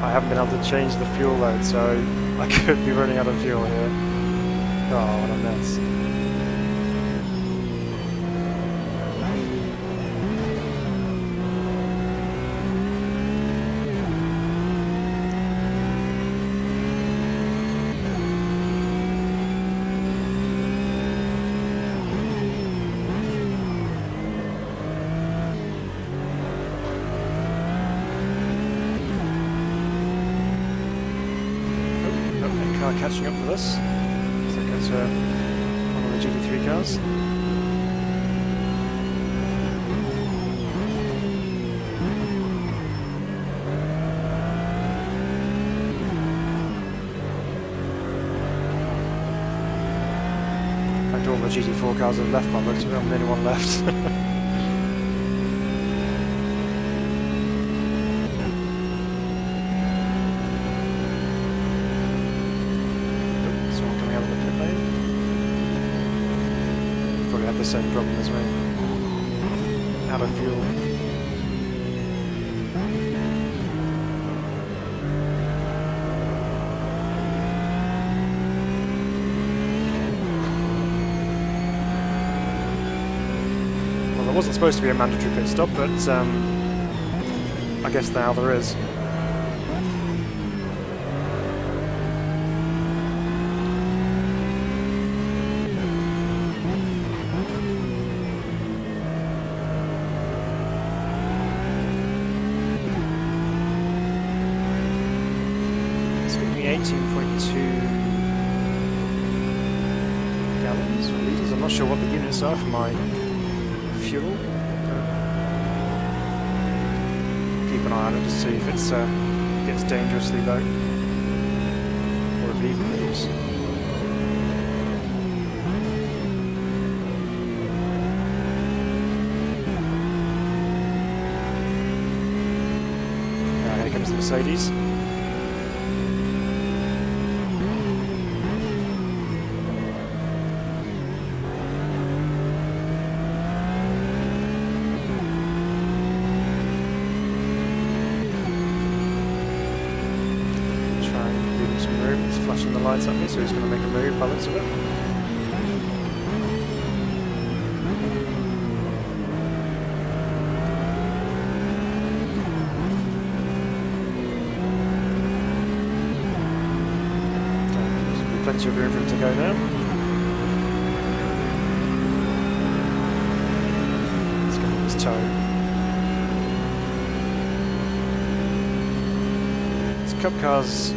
I haven't been able to change the fuel load, so I could be running out of fuel here. Oh, what a mess. Catching up with us. So that's one of the GT3 cars. In fact, all the GT4 cars have left by looks of it. I'm the only one left. The same problem as me. Out of fuel. wasn't supposed to be a mandatory pit stop, but I guess now there is. It's giving me 18.2 gallons or litres. I'm not sure what the units are for my fuel. Keep an eye on it to see if it gets dangerously low, or if it even moves. Here comes the Mercedes. Flashing the lights at me, so he's going to make a move by the looks of it. There's plenty of room for him to go now. Let's go with his toe. This Cup car's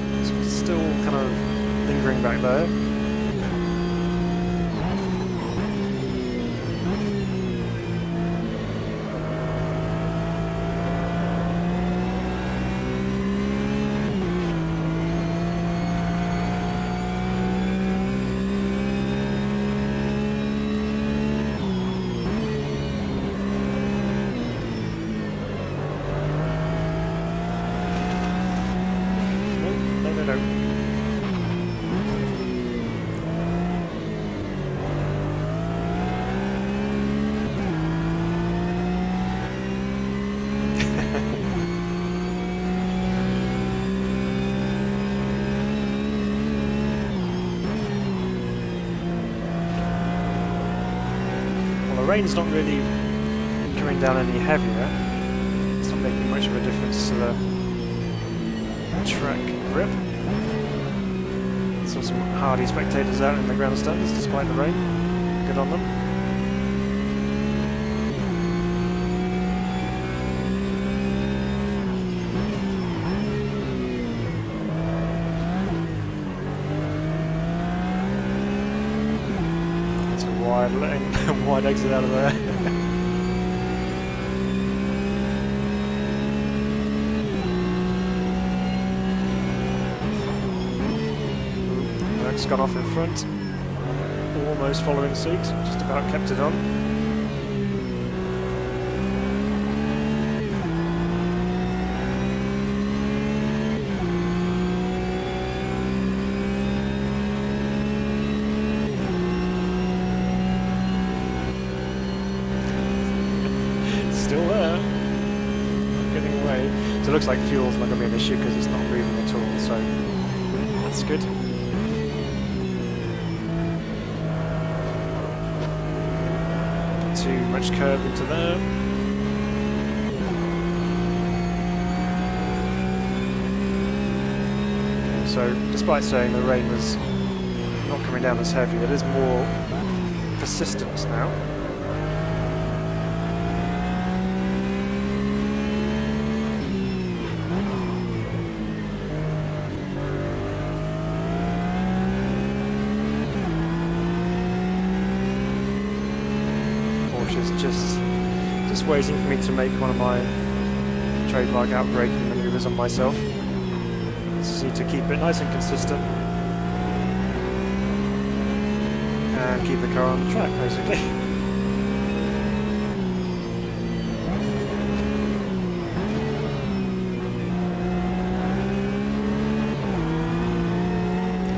still kind of lingering back there. No. The rain's not really coming down any heavier. It's not making much of a difference to the track grip. Saw some hardy spectators out in the grandstands despite the rain. Good on them. Letting wide exit out of there. Merck's gone off in front, almost following suit, just about kept it on. Still there, not getting away. So it looks like fuel's not going to be an issue because it's not moving at all, so that's good. Not too much curve into there. So despite saying the rain was not coming down as heavy, it is more persistent now. Just waiting for me to make one of my trademark outbraking manoeuvres on myself. Just need to keep it nice and consistent and keep the car on the track, basically.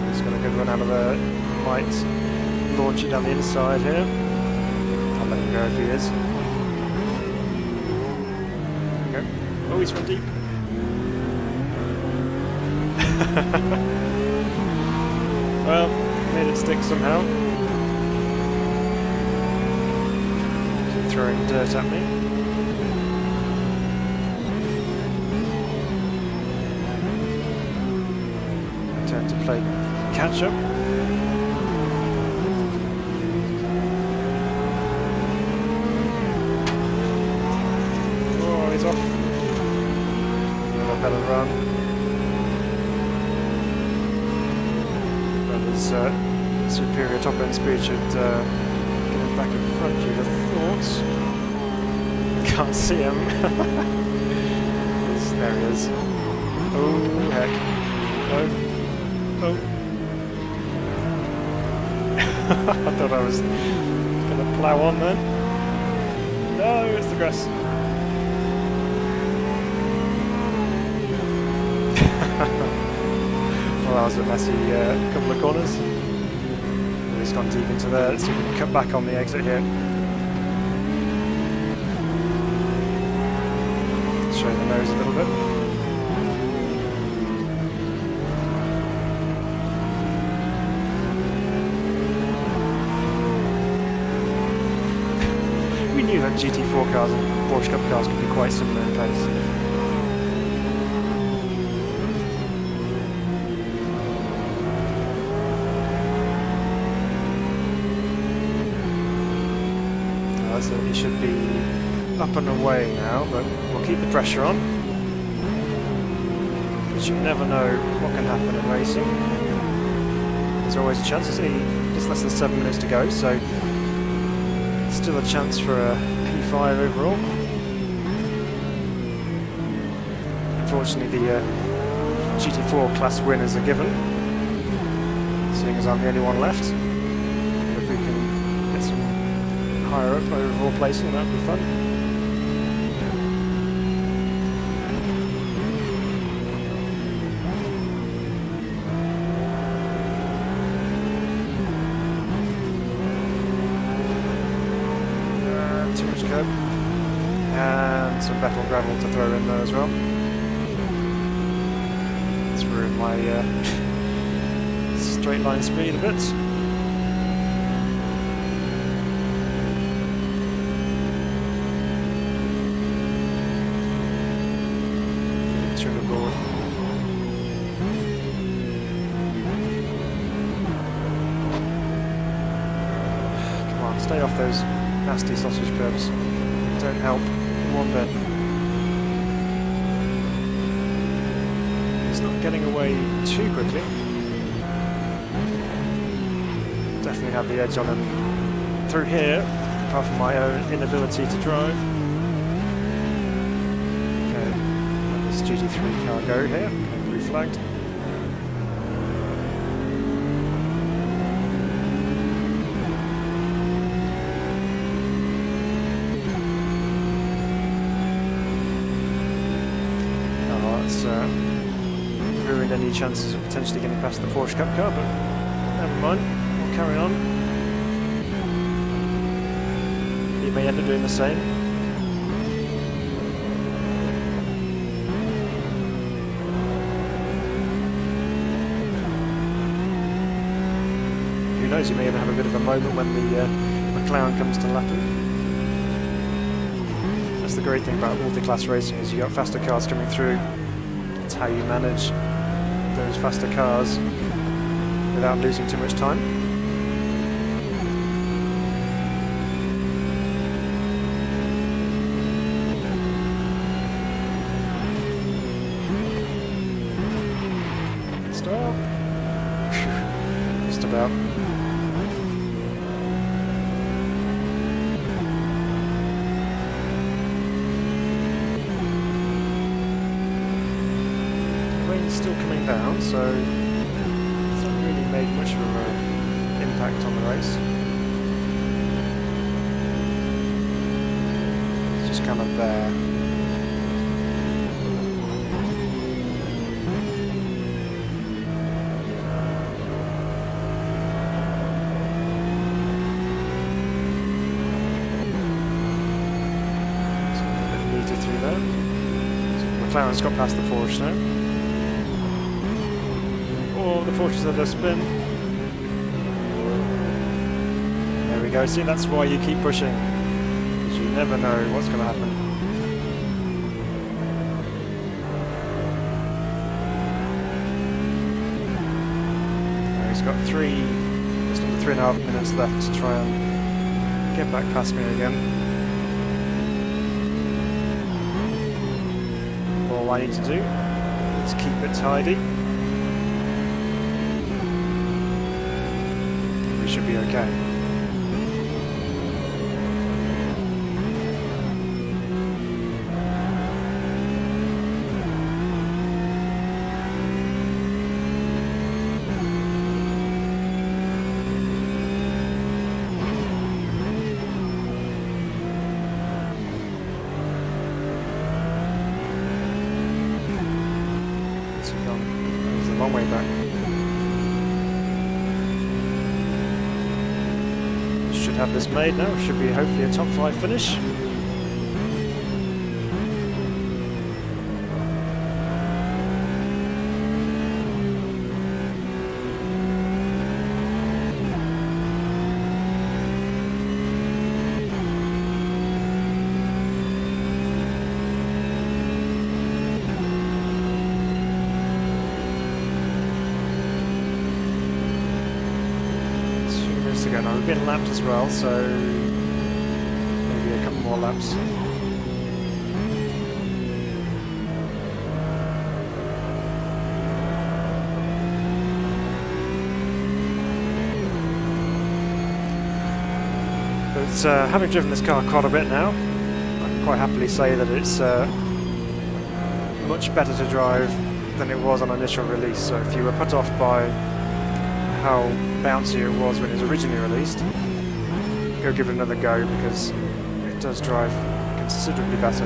Just got a good run out of there. Might launch it down the inside here. I'll let him go if he is. There we go. Oh, he's run deep. Well, made it stick somehow. throwing dirt at me. I tend to play catch up. Oh, he's off. A better run. But his superior top end speed should get him back in front, you'd have thought. Can't see him. There he is. Oh, heck. Oh. Oh. I thought I was going to plough on then. No, it's the grass. Well, that was a messy couple of corners. He's gone deep into there. Let's see if we can cut back on the exit here. Show the nose a little bit. We knew that GT4 cars and Porsche Cup cars could be quite similar in pace. So he should be up and away now, but we'll keep the pressure on. Because you never know what can happen in racing. There's always a chance. There's only just less than 7 minutes to go, so still a chance for a P5 overall. Unfortunately, the GT4 class win is a given, seeing as I'm the only one left. If we can get some higher up overall placing, that would be fun. Too much curb. And some battle gravel to throw in there as well. Let's ruin my straight line speed a bit. Board. Come on, stay off those nasty sausage curbs. Don't help one bit. He's not getting away too quickly. Definitely have the edge on him through here, apart from my own inability to drive. GT3 car go here, reflagged. Oh, that's ruined any chances of potentially getting past the Porsche Cup car, but never mind, we'll carry on. He may end up doing the same. Who knows, you may even have a bit of a moment when the McLaren comes to lap him. That's the great thing about multi-class racing, is you got faster cars coming through. It's how you manage those faster cars without losing too much time. Stop. Just about. Still coming down, so it's not really made much of an impact on the race. It's just kind of there. So a bit meter through there. So McLaren's got past the Porsche now. Oh, the Porsches had a spin. There we go. See, that's why you keep pushing. Because you never know what's going to happen. He's got just under 3.5 minutes left to try and get back past me again. All I need to do is keep it tidy. We should be okay. There's a long way back. Should have this made now. Should be hopefully a top 5 finish. Now we've been lapped as well, so maybe a couple more laps. But having driven this car quite a bit now, I can quite happily say that it's much better to drive than it was on initial release. So if you were put off by how bouncy it was when it was originally released, go give it another go, because it does drive considerably better.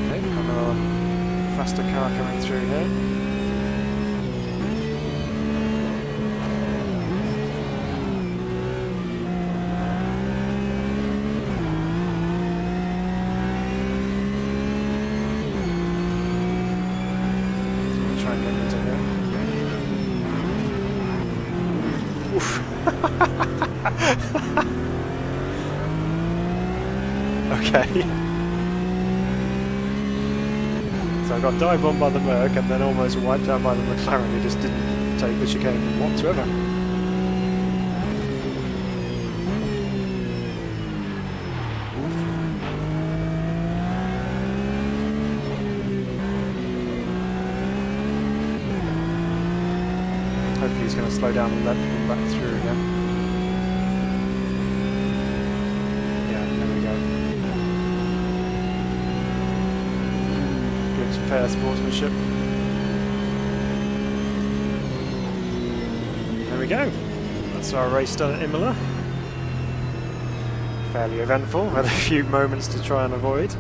Okay, got another faster car coming through here. Okay. So I got dive bombed by the Merc and then almost wiped out by the McLaren, who just didn't take the chicane whatsoever. Hopefully he's going to slow down and let him back through again. Fair sportsmanship. There we go. That's our race done at Imola. Fairly eventful, had a few moments to try and avoid.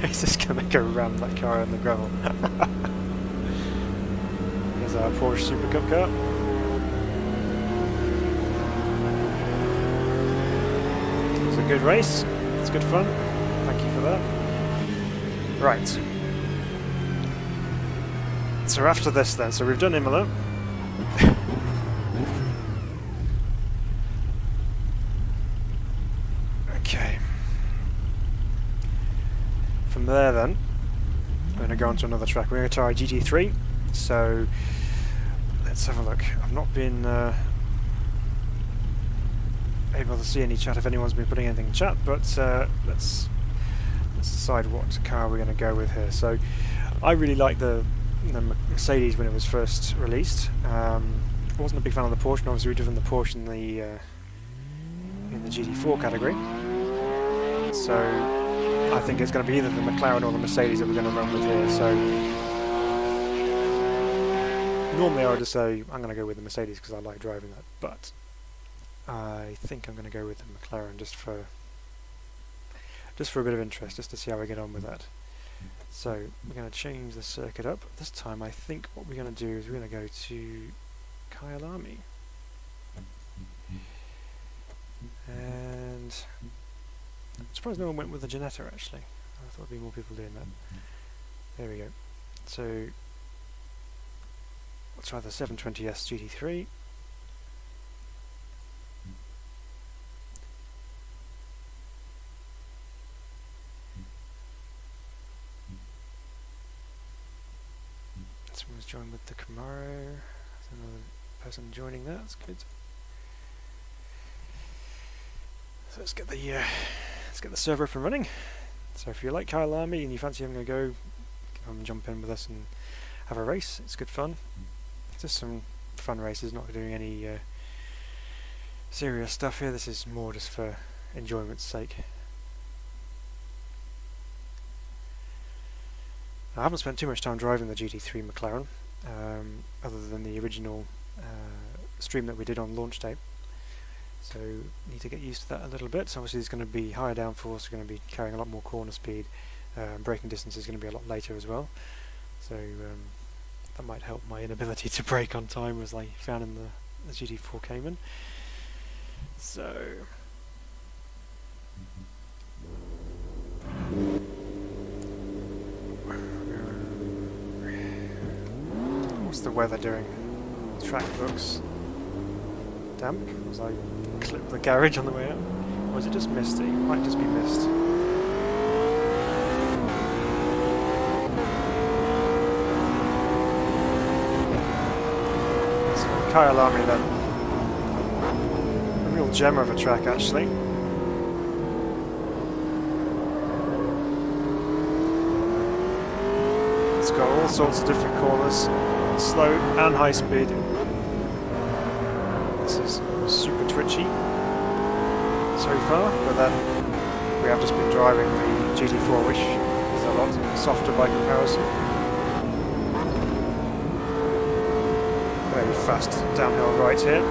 He's just going to go ram that car in the gravel. Here's our Porsche Supercup car. It was a good race. It's good fun. Thank you for that. Right, so after this then, so we've done Imola. Okay. From there then, we're going to go on to another track. We're going to try GT3, so let's have a look. I've not been able to see any chat if anyone's been putting anything in chat, but let's decide what car we're going to go with here. So I really like the Mercedes when it was first released. I wasn't a big fan of the Porsche, and obviously we've driven the Porsche in the GT4 category. So I think it's going to be either the McLaren or the Mercedes that we're going to run with here. So normally I would just say I'm going to go with the Mercedes because I like driving that, but I think I'm going to go with the McLaren just for a bit of interest, just to see how we get on with that. So we're going to change the circuit up. This time I think what we're going to do is we're going to go to Kyalami. And I'm surprised no one went with the Ginetta actually. I thought there'd be more people doing that. There we go. So let's try the 720S GT3. Someone's joined with the Camaro. There's another person joining that. That's good. So let's get the server up and running. So if you like Kyle Army and you fancy having a go, come and jump in with us and have a race. It's good fun. It's just some fun races, not doing any serious stuff here. This is more just for enjoyment's sake. I haven't spent too much time driving the GT3 McLaren, other than the original stream that we did on launch day. So need to get used to that a little bit. So obviously there's going to be higher downforce, we're going to be carrying a lot more corner speed, braking distance is going to be a lot later as well. So that might help my inability to brake on time, as I found in the GT4 Cayman. So what's the weather doing? Track looks damp. Was I clipped the garage on the way out? Or is it just misty? It might just be mist. So Kyle Army then. A real gem of a track actually. It's got all sorts of different corners, slow and high speed. This is super twitchy so far, but then we have just been driving the GT4, which is a lot softer by comparison. Very fast downhill right here.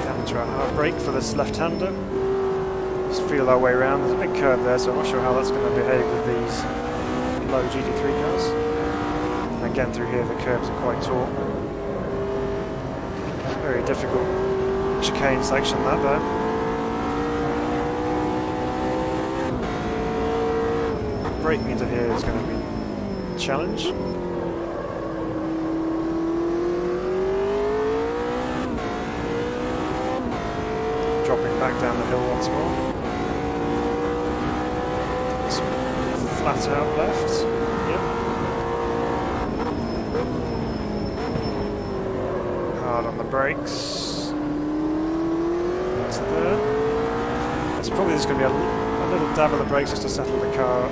Down into a hard brake for this left-hander. Just feel our way around. There's a big curve there, so I'm not sure how that's going to behave with these low GT3 cars. And again, through here the curves are quite tall. Very difficult chicane section that there. Braking into here is going to be a challenge. Dropping back down the hill once more. Flat out left. Yep. Hard on the brakes. That's there. It's probably just going to be a little dab of the brakes just to settle the car.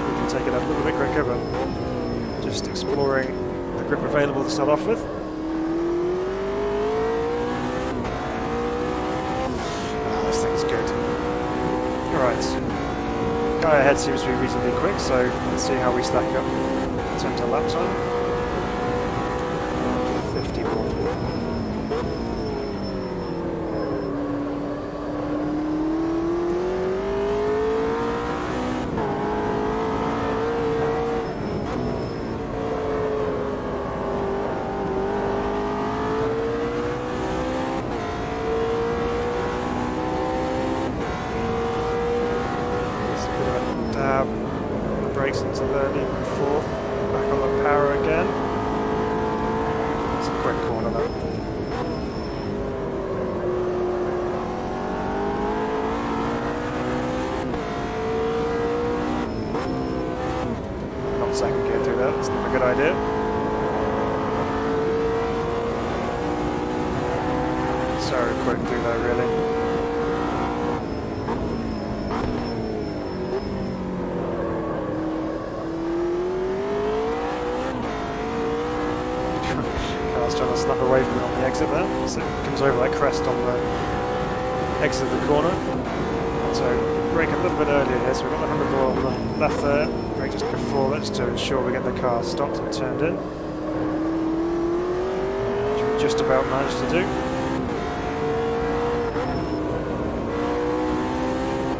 We can take it up a little bit quicker, but just exploring the grip available to start off with. Oh, this thing's good. Alright. Guy ahead seems to be reasonably quick, so let's see how we stack up in terms of lap time. 50 more. Brakes into third, even fourth. Back on the power again. It's a quick corner though. Not second gear through that, it's not a good idea. So quick through that really. Trying to snap away from it on the exit there, so it comes over that crest on the exit of the corner. So brake a little bit earlier here, so we've got the handlebar on the left there, brake just before that just to ensure we get the car stopped and turned in, which we just about managed to do.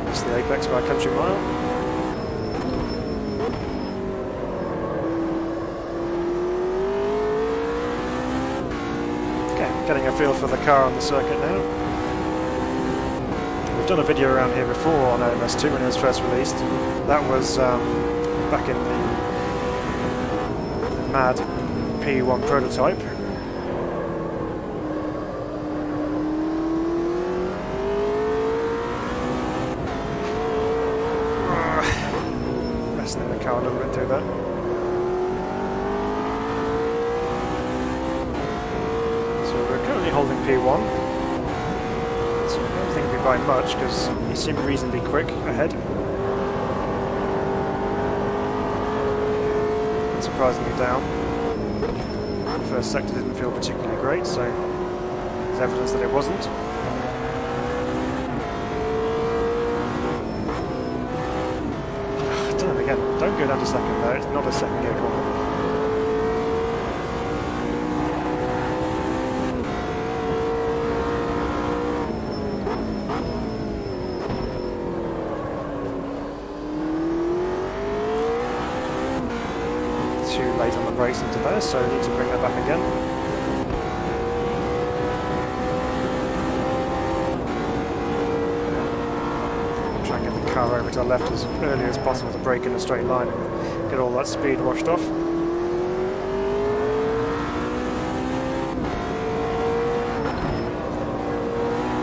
That's the apex by a country mile. getting a feel for the car on the circuit now. We've done a video around here before on OMS2 when it was first released. That was back in the mad P1 prototype. Messing in the car a little bit through that. So we're currently holding P1. So I don't think we'll be by much because he seemed reasonably quick ahead. Surprisingly down. The first sector didn't feel particularly great, so there's evidence that it wasn't. Done it again. Don't go down to second there, it's not a second gear corner. Too late on the brakes into there, so I need to bring that back again. Try and get the car over to the left as early as possible to brake in a straight line and get all that speed washed off.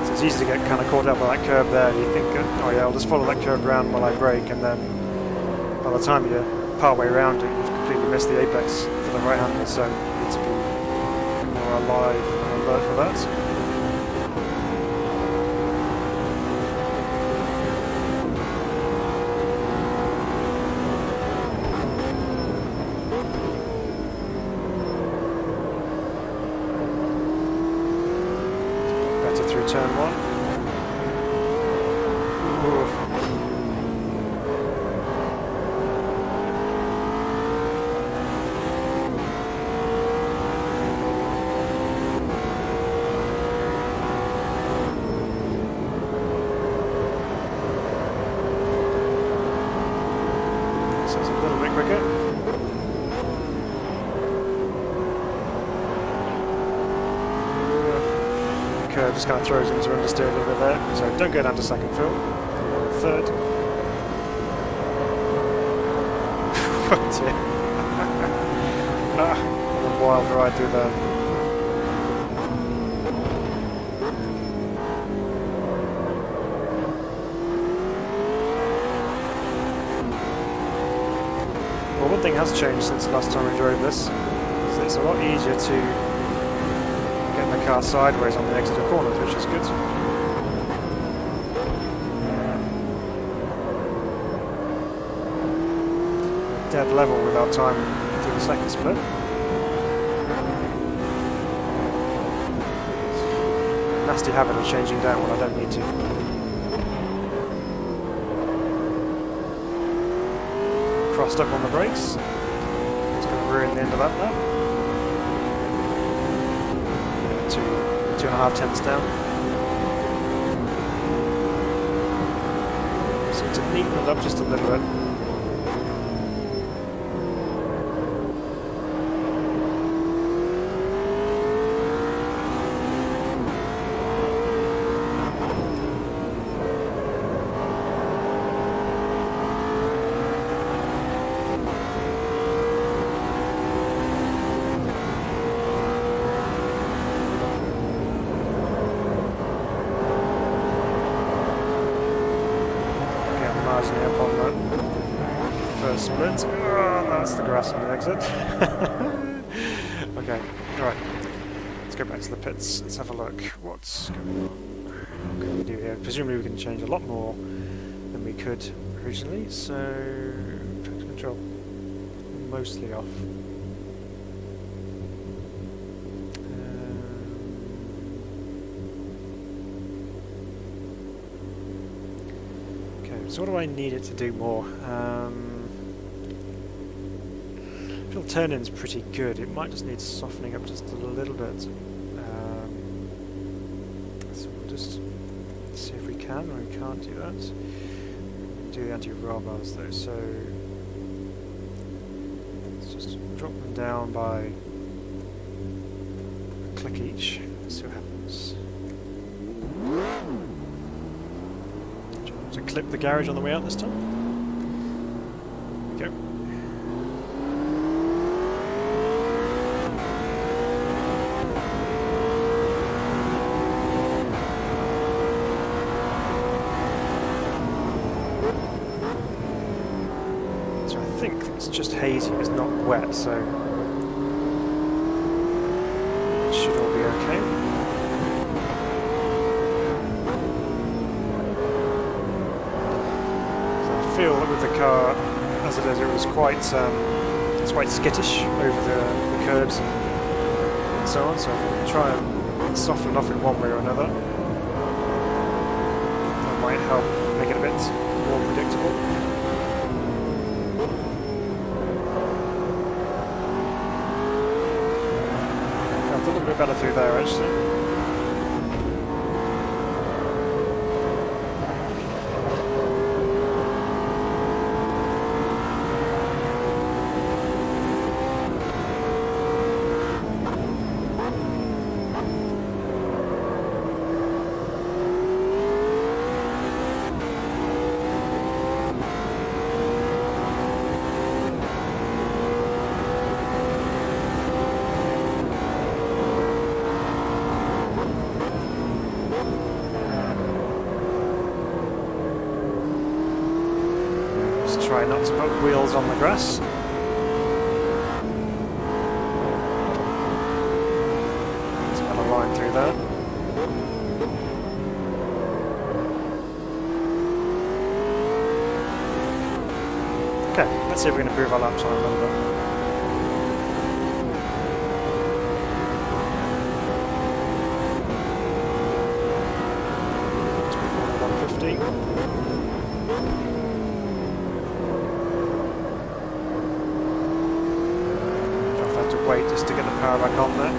So it's easy to get kind of caught up by that curve there. You think, oh yeah, I'll just follow that curve around while I brake, and then by the time you're part way around it, you've completely missed the apex for the right hander, so you need to be more alive and alert for that. Better through turn 1. Ooh. Just kind of throws into understeer a little bit there, so don't go down to second, Phil. Third. Oh dear. What a wild ride through there. Well, one thing has changed since the last time we drove this, is it's a lot easier to getting the car sideways on the exit of corners, which is good. Dead level without time through the second split. Nasty habit of changing down when I don't need to. Crossed up on the brakes. It's going to ruin the end of that now. 2.5 tenths down. So to neaten it up just a little bit. Up on that first split. Oh, that's the grass on the exit. Okay, alright. Let's go back to the pits. Let's have a look. What's going on? What can we do here? Presumably we can change a lot more than we could originally, so traction control mostly off. So what do I need it to do more? I feel turn-in's pretty good. It might just need softening up just a little bit. So we'll just see if we can, or we can't do that. We can do the anti-roll bars though, so let's just drop them down by a click each. Let's see what happens. To clip the garage on the way out this time. There we go. So I think it's just hazy, it's not wet, so it should all be okay. I feel that with the car, as it is, it was it's quite skittish over the curbs and so on, so I'll try and soften it off in one way or another. That might help make it a bit more predictable. Felt a little bit better through there actually. Try not to put wheels on the grass. There's another line through there. Okay, let's see if we can improve our lap time a little bit. It's before 150. Wait just to get the power back on there.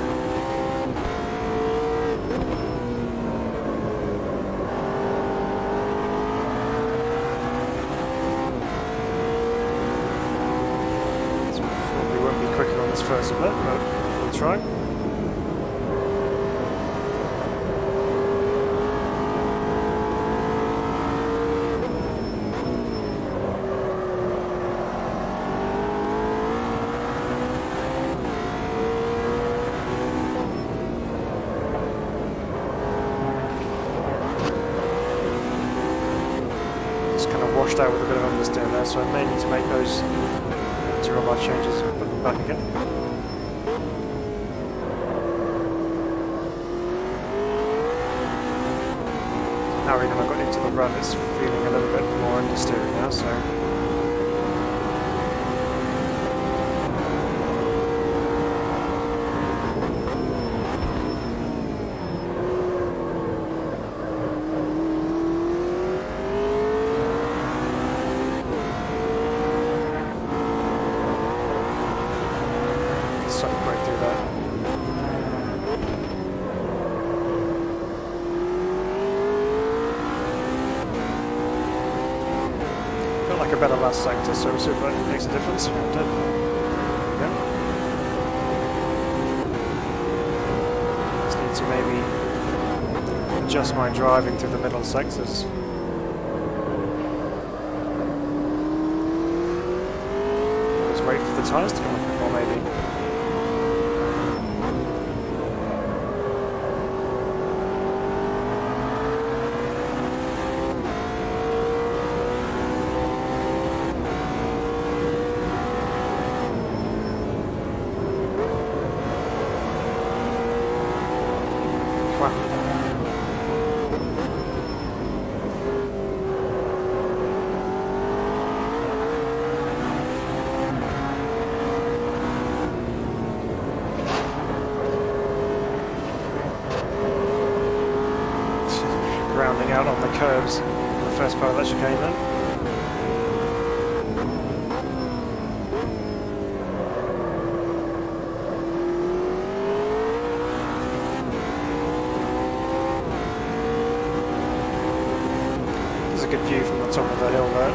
So probably won't be quicker on this first split, but we'll try. Washed out with a bit of understeer there, so I may need to make those 0 bar changes and put them back again. Now even I got into the run, it's feeling a little bit more understeering now, so like a better last sector, so we'll see if that makes a difference. Yeah. Just need to maybe adjust my driving through the middle sectors. Just wait for the tyres to come up a bit more maybe. Rounding out on the curves, the first part of that chicane then. There's a good view from the top of the hill there.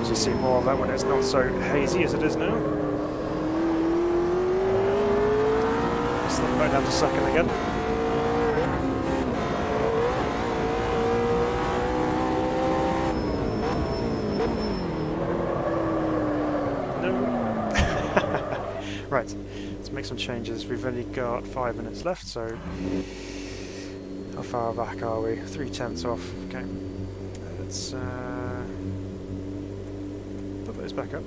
As you see more of that when it's not so hazy as it is now. Slip back down to second again. Right, let's make some changes. We've only got 5 minutes left, so how far back are we? 3/10 off. Okay, let's put those back up.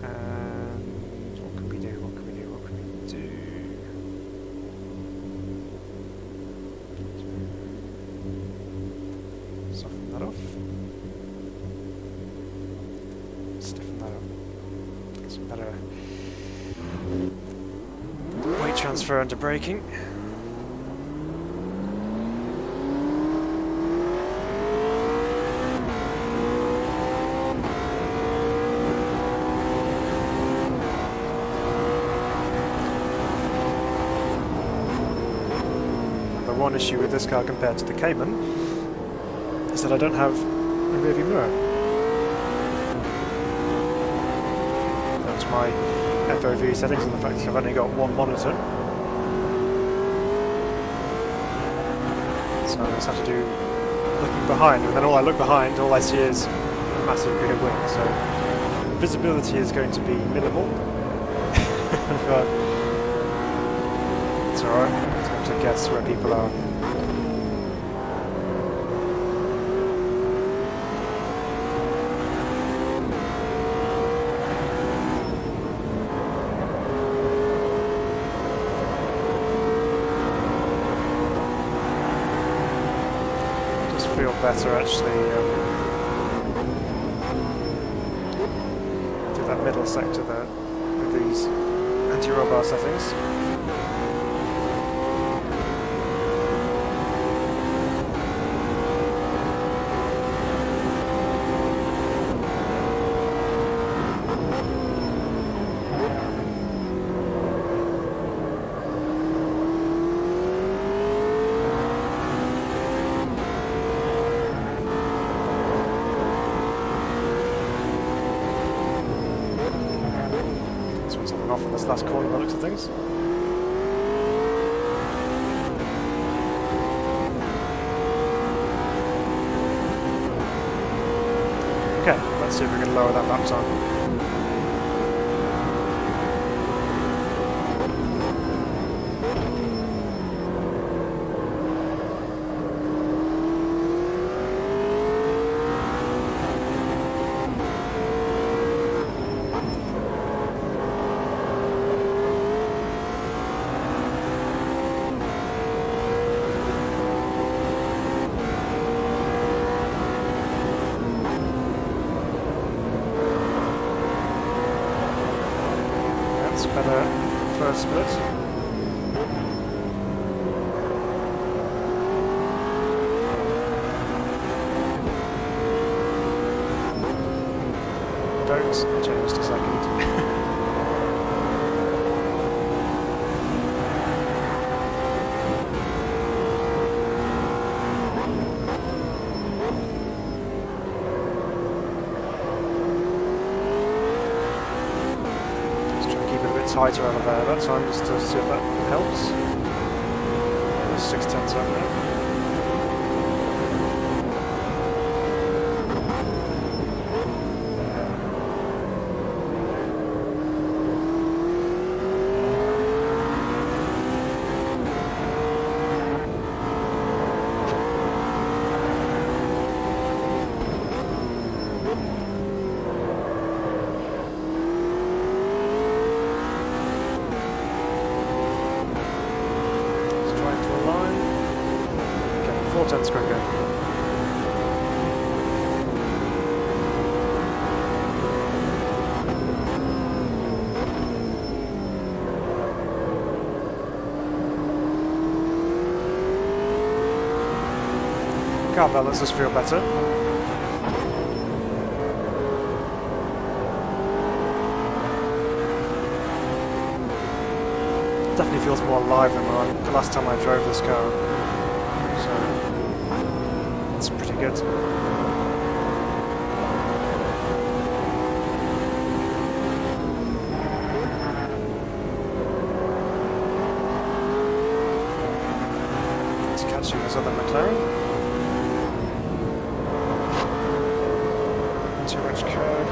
And what can we do? What can we do? What can we do? Soften that off. Stiffen that up. Get some better weight transfer into braking. The one issue with this car compared to the Cayman is that I don't have a rear view mirror. That's my FOV settings and the fact that I've only got one monitor. So I just have to do looking behind, and then all I look behind, all I see is a massive rear wing. So visibility is going to be minimal. But it's alright, I just have to guess where people are. Feel better actually to that middle sector there with these anti-roll bar settings. Off on this last corner by the looks of things. Okay, let's see if we can lower that lap time. Better first split. Don't change to second. Tighter out of there that time, just to see if that helps. 6/10 up there. That's quite good. Car balance does feel better. Definitely feels more alive than the last time I drove this car. It's pretty good. catching this other McLaren. Too much curb.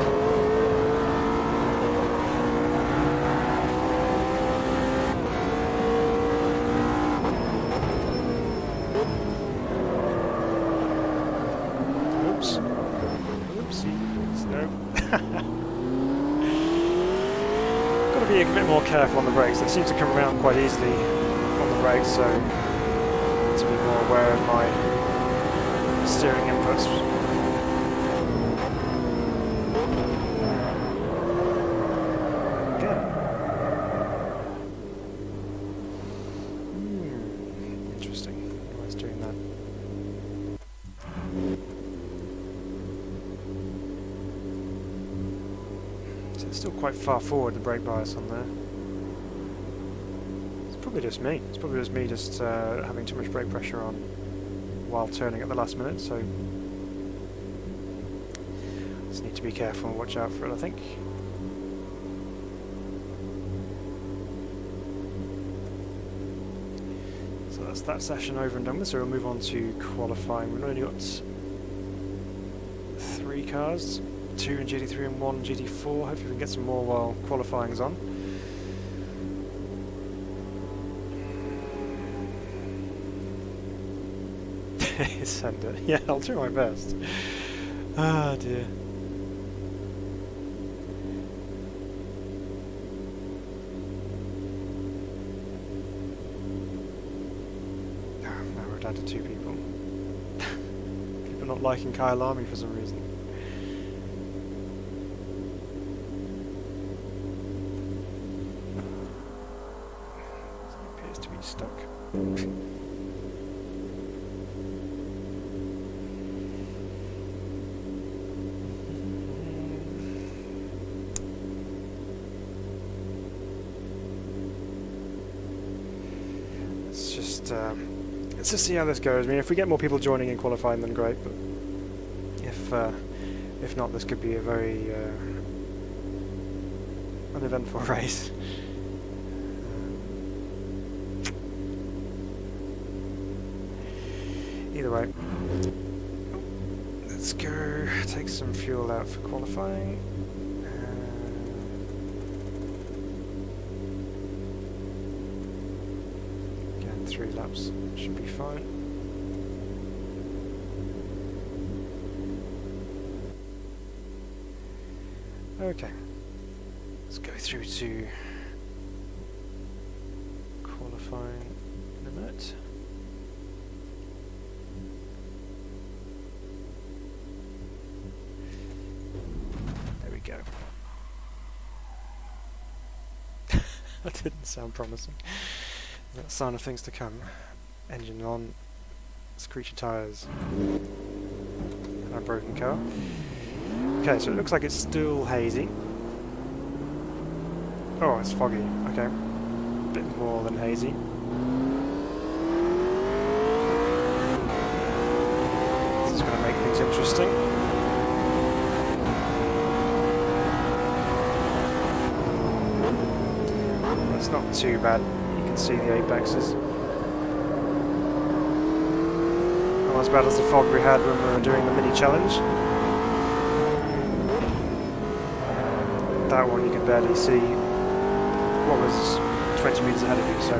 Oops. Oopsies. No. Got to be a bit more careful on the brakes. They seem to come around quite easily on the brakes, so to be more aware of my steering inputs. Again. Interesting. Why it's doing that. So it's still quite far forward, the brake bias on there. It's probably just me. It's probably just me having too much brake pressure on while turning at the last minute, so just need to be careful and watch out for it, I think. So that's that session over and done with, so we'll move on to qualifying. We've only got 3 cars, 2 in GT3 and 1 in GT4. Hopefully we can get some more while qualifying's on. Send it. Yeah, I'll do my best. Ah, dear. Now we're down to 2 people. People not liking Kyle Army for some reason. He appears to be stuck. Let's just see how this goes. I mean, if we get more people joining in qualifying, then great. But if not, this could be a very uneventful race. Either way, let's go take some fuel out for qualifying. 3 laps should be fine. Okay, let's go through to qualifying in a minute. There we go. That didn't sound promising. That's a sign of things to come. Engine on, screechy tyres, and a broken car. Okay, so it looks like it's still hazy. Oh, it's foggy. Okay, a bit more than hazy. This is going to make things interesting. It's not too bad. See the apexes. Not as bad as the fog we had when we were doing the mini challenge. That one you can barely see what was 20 metres ahead of you, so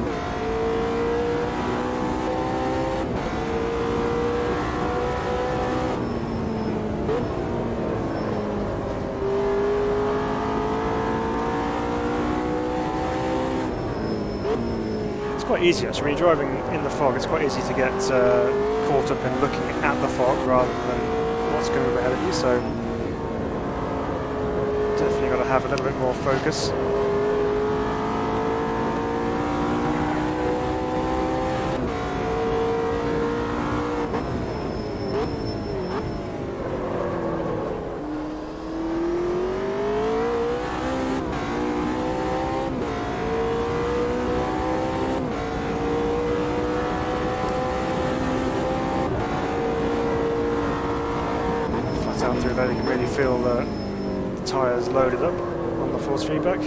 quite easy actually. When you're driving in the fog, it's quite easy to get caught up in looking at the fog rather than what's going ahead of you, so definitely got to have a little bit more focus. Through there you can really feel the tyres loaded up on the force feedback.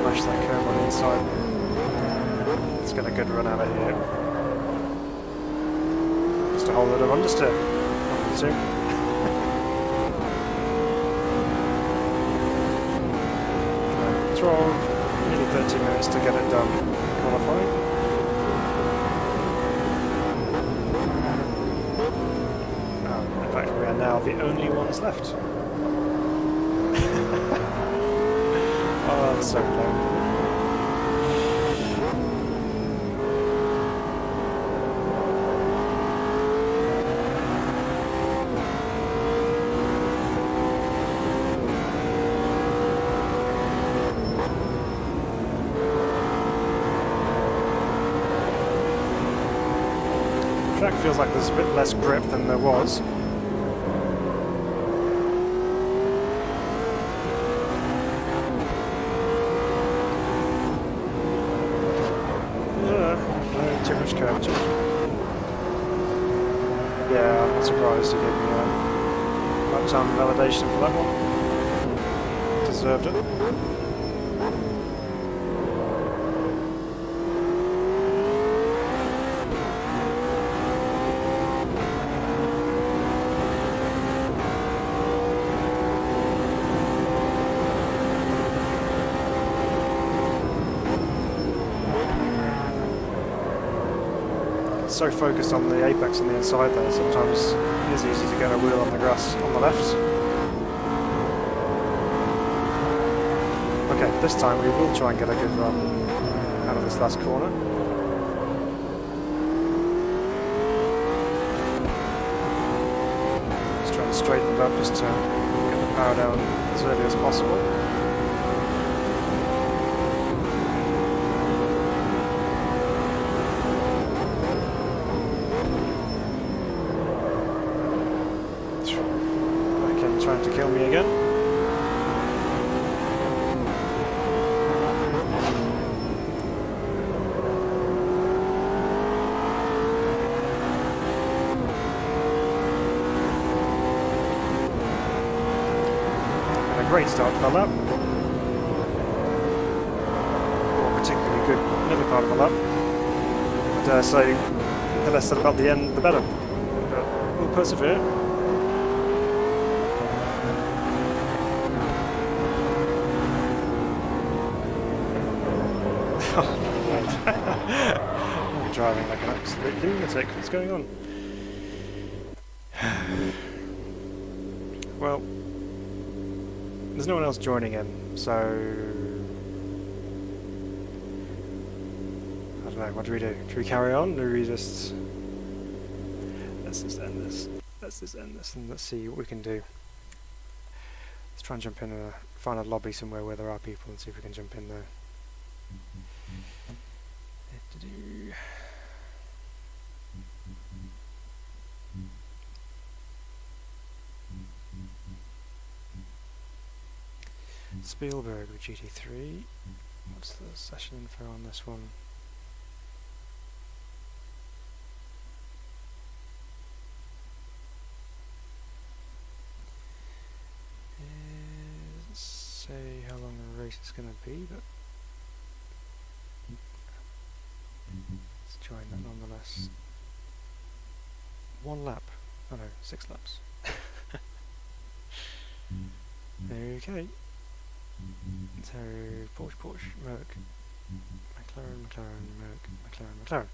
smash that curb on the inside. Let's get a good run out of here. Just a whole lot of understeer. 12, nearly 30 minutes to get it done qualifying. In fact, we are now the only ones left. Oh, that's so low. Track feels like there's a bit less grip than there was. Too much curvature. Yeah, I'm not surprised he gave me lap time validation for that one. Deserved it. So focused on the apex on the inside there, sometimes it is easy to get a wheel on the grass on the left. Okay, this time we will try and get a good run out of this last corner. Just trying to straighten it up just to get the power down as early as possible. Trying to kill me again. And a great start to the lap. Or particularly good middle part of the lap. And so the less said about the end, the better. But we'll persevere. I'm driving like an absolute lunatic. What's going on? Well, there's no one else joining in, so I don't know. What do we do? Do we carry on, or do we just let's just end this? Let's just end this and let's see what we can do. Let's try and jump in and find a lobby somewhere where there are people and see if we can jump in there. Spielberg with GT3. What's the session info on this one? It doesn't say how long the race is going to be, but let's join that nonetheless. 1 lap. Oh no, 6 laps. Okay. So Porsche, Merc, McLaren, Merc, McLaren.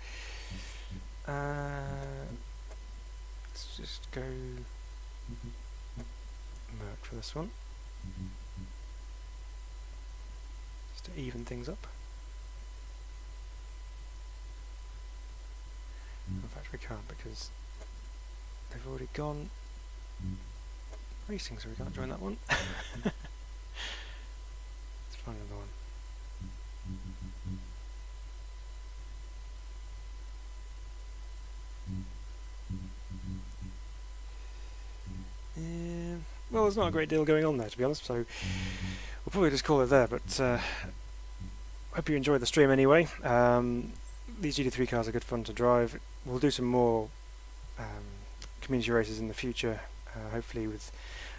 Let's just go Merc for this one. Just to even things up. In fact, we can't because they've already gone racing, so we can't join that one. Let's find another one. Well, there's not a great deal going on there, to be honest, so we'll probably just call it there, but hope you enjoyed the stream anyway. These GT3 cars are good fun to drive. We'll do some more community races in the future, hopefully with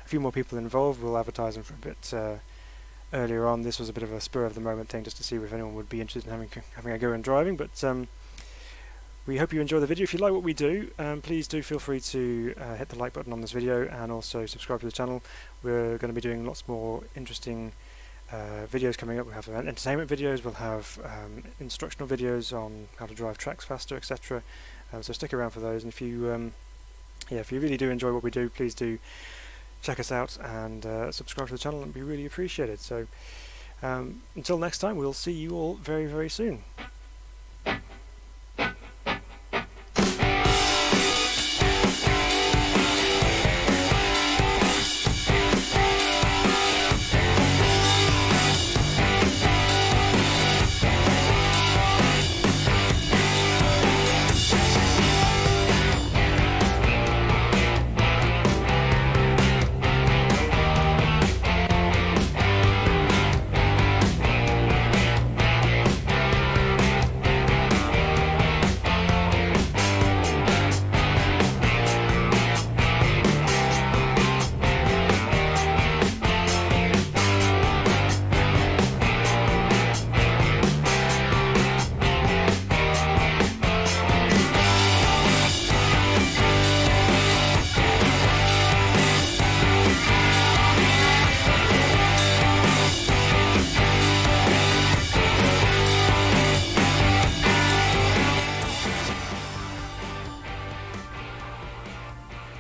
a few more people involved. We'll advertise them for a bit earlier on. This was a bit of a spur of the moment thing just to see if anyone would be interested in having a go in driving, but we hope you enjoy the video. If you like what we do, please do feel free to hit the like button on this video and also subscribe to the channel. We're going to be doing lots more interesting videos coming up. We'll have entertainment videos, we'll have instructional videos on how to drive tracks faster, etc. So stick around for those, and if you if you really do enjoy what we do, please do check us out and subscribe to the channel, and be really appreciated. So until next time, we'll see you all very, very soon.